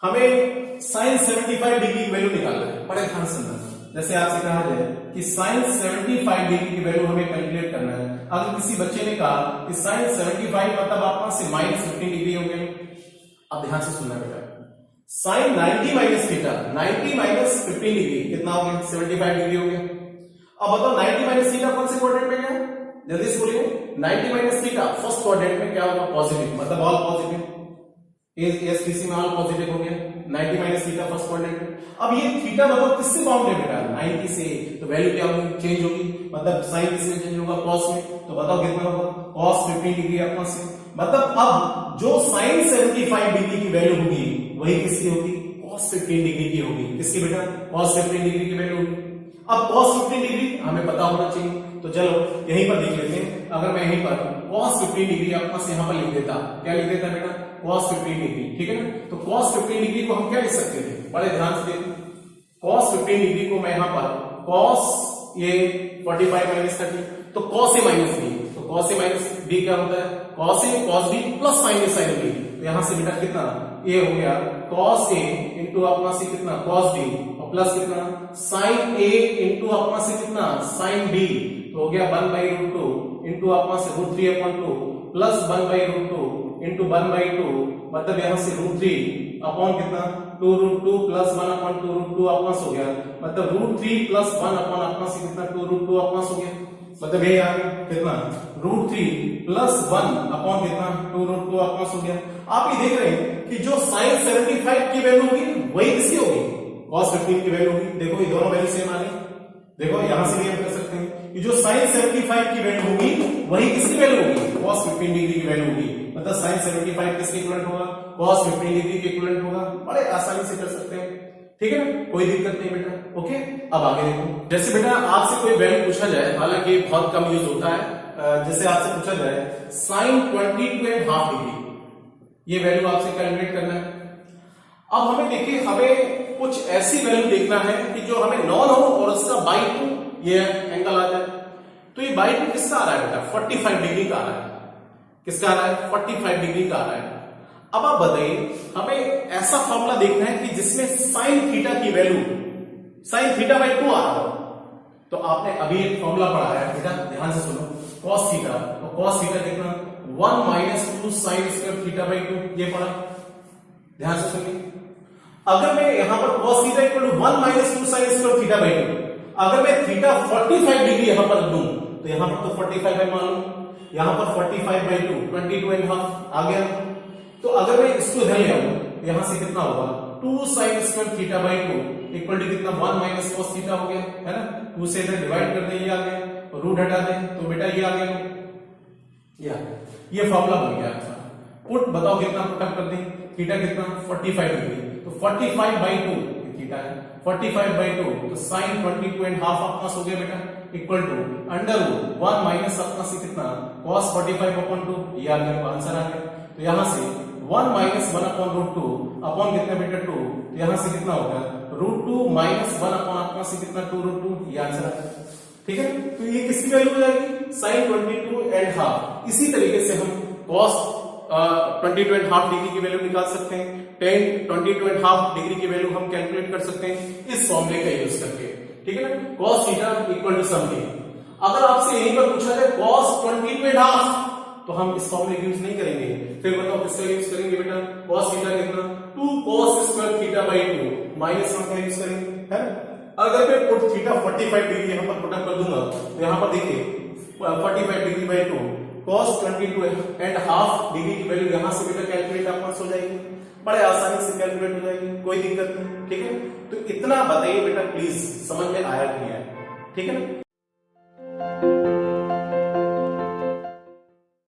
हमें साइन 75 डिग्री की वैल्यू निकालना है, बड़े ध्यान से सुनना। जैसे आपसे कहा जाए कि साइन 75 डिग्री की वैल्यू हमें कैलकुलेट करना है। अगर किसी बच्चे ने कहा कि साइन 75 मतलब आपका से माइनस 15 डिग्री हो गया, अब ध्यान से सुनना बेटा, sine 90 minus theta 90 minus 15 degree कितना हो गया 75 डिग्री हो गया। अब बताओ 90 माइनस थीटा कौन से क्वाड्रेंट में गया, जल्दी से बोलिए। 90 माइनस थीटा फर्स्ट क्वाड्रेंट में क्या होगा पॉजिटिव, मतलब ऑल पॉजिटिव, एसटीसी में ऑल पॉजिटिव हो गया 90 माइनस थीटा फर्स्ट क्वाड्रेंट में। अब ये थीटा बताओ किससे बाउंड है बेटा 90 से, तो वैल्यू क्या होगी चेंज होगी, मतलब साइन किसमें चेंज होगा cos में, तो बताओ कितना होगा cos 15 डिग्री अपना से, मतलब अब जो साइन 75 डिग्री की वैल्यू होगी वही किसकी होगी, cos 15 डिग्री की होगी। किसकी बेटा, cos 15 डिग्री की वैल्यू होगी। अब cos 15 डिग्री हमें पता होना चाहिए, तो चलो यहीं पर देख लेते हैं। अगर मैं यहीं पर cos 15 डिग्री आपके पास यहां पर लिख देता, क्या लिख देता बेटा, cos 15 डिग्री, ठीक है ना। तो cos 15 डिग्री को हम क्या लिख सकते थे, बड़े ध्यान से देखो। cos 15 डिग्री को मैं यहां पर cos ये 45 माइनस 30, तो cos a माइनस b, तो cos a माइनस b क्या होता है, cos a cos b plus sin a sin b। तो यहां से बेटा कितना a हो गया cos a इंटू अपना से कितना cos b और प्लस कितना sin a इंटू अपना से कितना sin b, तो हो गया 1/√2 इंटू अपना से √3/2 प्लस 1/√2 इंटू 1/2, मतलब यहां से √3 अपॉन कितना 2√2 प्लस 1/2√2 अपॉन हो गया, मतलब √3 प्लस 1 अपॉन अपना से कितना 2√2 अपॉन हो गया, मतलब ये आ गया कितना √3 प्लस 1 अपॉन कितना 2√2 अपॉन हो गया। आप ये देख रहे हैं कि जो sin 75 की वैल्यू होगी वही किसकी होगी, cos 15 की वैल्यू होगी। देखो ये दोनों वैल्यू सेम आ रही, देखो यहां से भी हम कर सकते हैं कि जो sin 75 की वैल्यू होगी वही किसकी वैल्यू होगी, cos 15 डिग्री की वैल्यू होगी। मतलब sin 75 किसके इक्विवेलेंट होगा, cos 15 डिग्री के इक्विवेलेंट होगा। बड़े आसानी से कर सकते हैं, ठीक है ना, कोई दिक्कत नहीं बेटा। ओके, अब आगे देखो। जैसे बेटा आपसे कोई वैल्यू पूछा जाए, हालांकि बहुत कम यूज होता है, जैसे आपसे पूछा जाए sin 22.5 डिग्री, ये वैल्यू आपसे कैलकुलेट करना है। अब हमें देखिए, हमें कुछ ऐसी वैल्यू देखना है कि जो हमें नॉन हो और उसका बाई 2 ये एंगल आ जाए। तो ये बाई 2 किसका आ रहा है बेटा, 45 डिग्री का आ रहा है। किसका आ रहा है, 45 डिग्री का आ रहा है। अब आप बताइए, हमें ऐसा फॉर्मूला देखना है कि जिसमें sin थीटा की वैल्यू sin θ/2 आ रहा हो। तो आपने अभी एक फॉर्मूला पढ़ा है बेटा, ध्यान से सुनो, cos थीटा, तो cos थीटा कितना 1 माइनस 2 sin स्क्वायर θ/2, ये पढ़ा, ध्यान से सुनिए। अगर मैं यहां पर cos theta equal to 1 minus 2 sin square θ/2, अगर मैं थीटा 45 डिग्री यहां पर दूं तो यहां पर तो 45 है मान लो, यहां पर 45/2 22.5 आ गया। तो अगर मैं इसको इधर ले आऊं तो यहां से कितना होगा 2 sin स्क्वायर θ/2 इक्वल टू कितना 1 माइनस cos थीटा हो गया, है ना। 2 से इधर डिवाइड कर दें, ये आ गया, और रूट हटा दें तो बेटा ये आ गया, ये फॉर्मूला बन गया आपका। पुट बताओ कितना पुट अप कर दें, थीटा कितना 45 डिग्री, तो 45/2 थीटा है, 45/2 तो sin 22.5 अपना हो गया बेटा इक्वल टू √1 माइनस अपना से कितना cos 45/2, ये आ गया, आंसर आ गया। तो यहां से 1 माइनस 1/√2 अपॉन कितना बेटा 2, तो यहां से कितना होगा √2 माइनस 1 अपॉन अपना से कितना 2√2, ये आंसर आ गया, ठीक है। तो ये किसकी वैल्यू हो जाएगी, sin 22.5। इसी तरीके से हम cos 22.5 डिग्री की वैल्यू निकाल सकते हैं, tan 22.5 डिग्री की वैल्यू हम कैलकुलेट कर सकते हैं इस फॉर्मूले का यूज करके, ठीक है ना। cos theta equal to something. अगर आपसे यहीं पर पूछा जाए cos 20.5 तो हम इस फॉर्मूले का यूज नहीं करेंगे, फिर बताओ किसका यूज करेंगे बेटा, cos थीटा कितना 2 cos स्क्वायर θ/2 माइनस 1 का यूज करेंगे, है ना। अगर मैं पुट थीटा 45 डिग्री यहां पर पुट अप कर दूंगा तो यहां पर देखिए 45 डिग्री बाई 2 cos 22.5 डिग्री की वैल्यू यहां से बेटा कैलकुलेट आपका हो जाएगी, बड़े आसानी से कैलकुलेट हो जाएगी, कोई दिक्कत नहीं, ठीक है। तो इतना बताइए बेटा प्लीज, समझ में आया कि नहीं आया, ठीक है ना।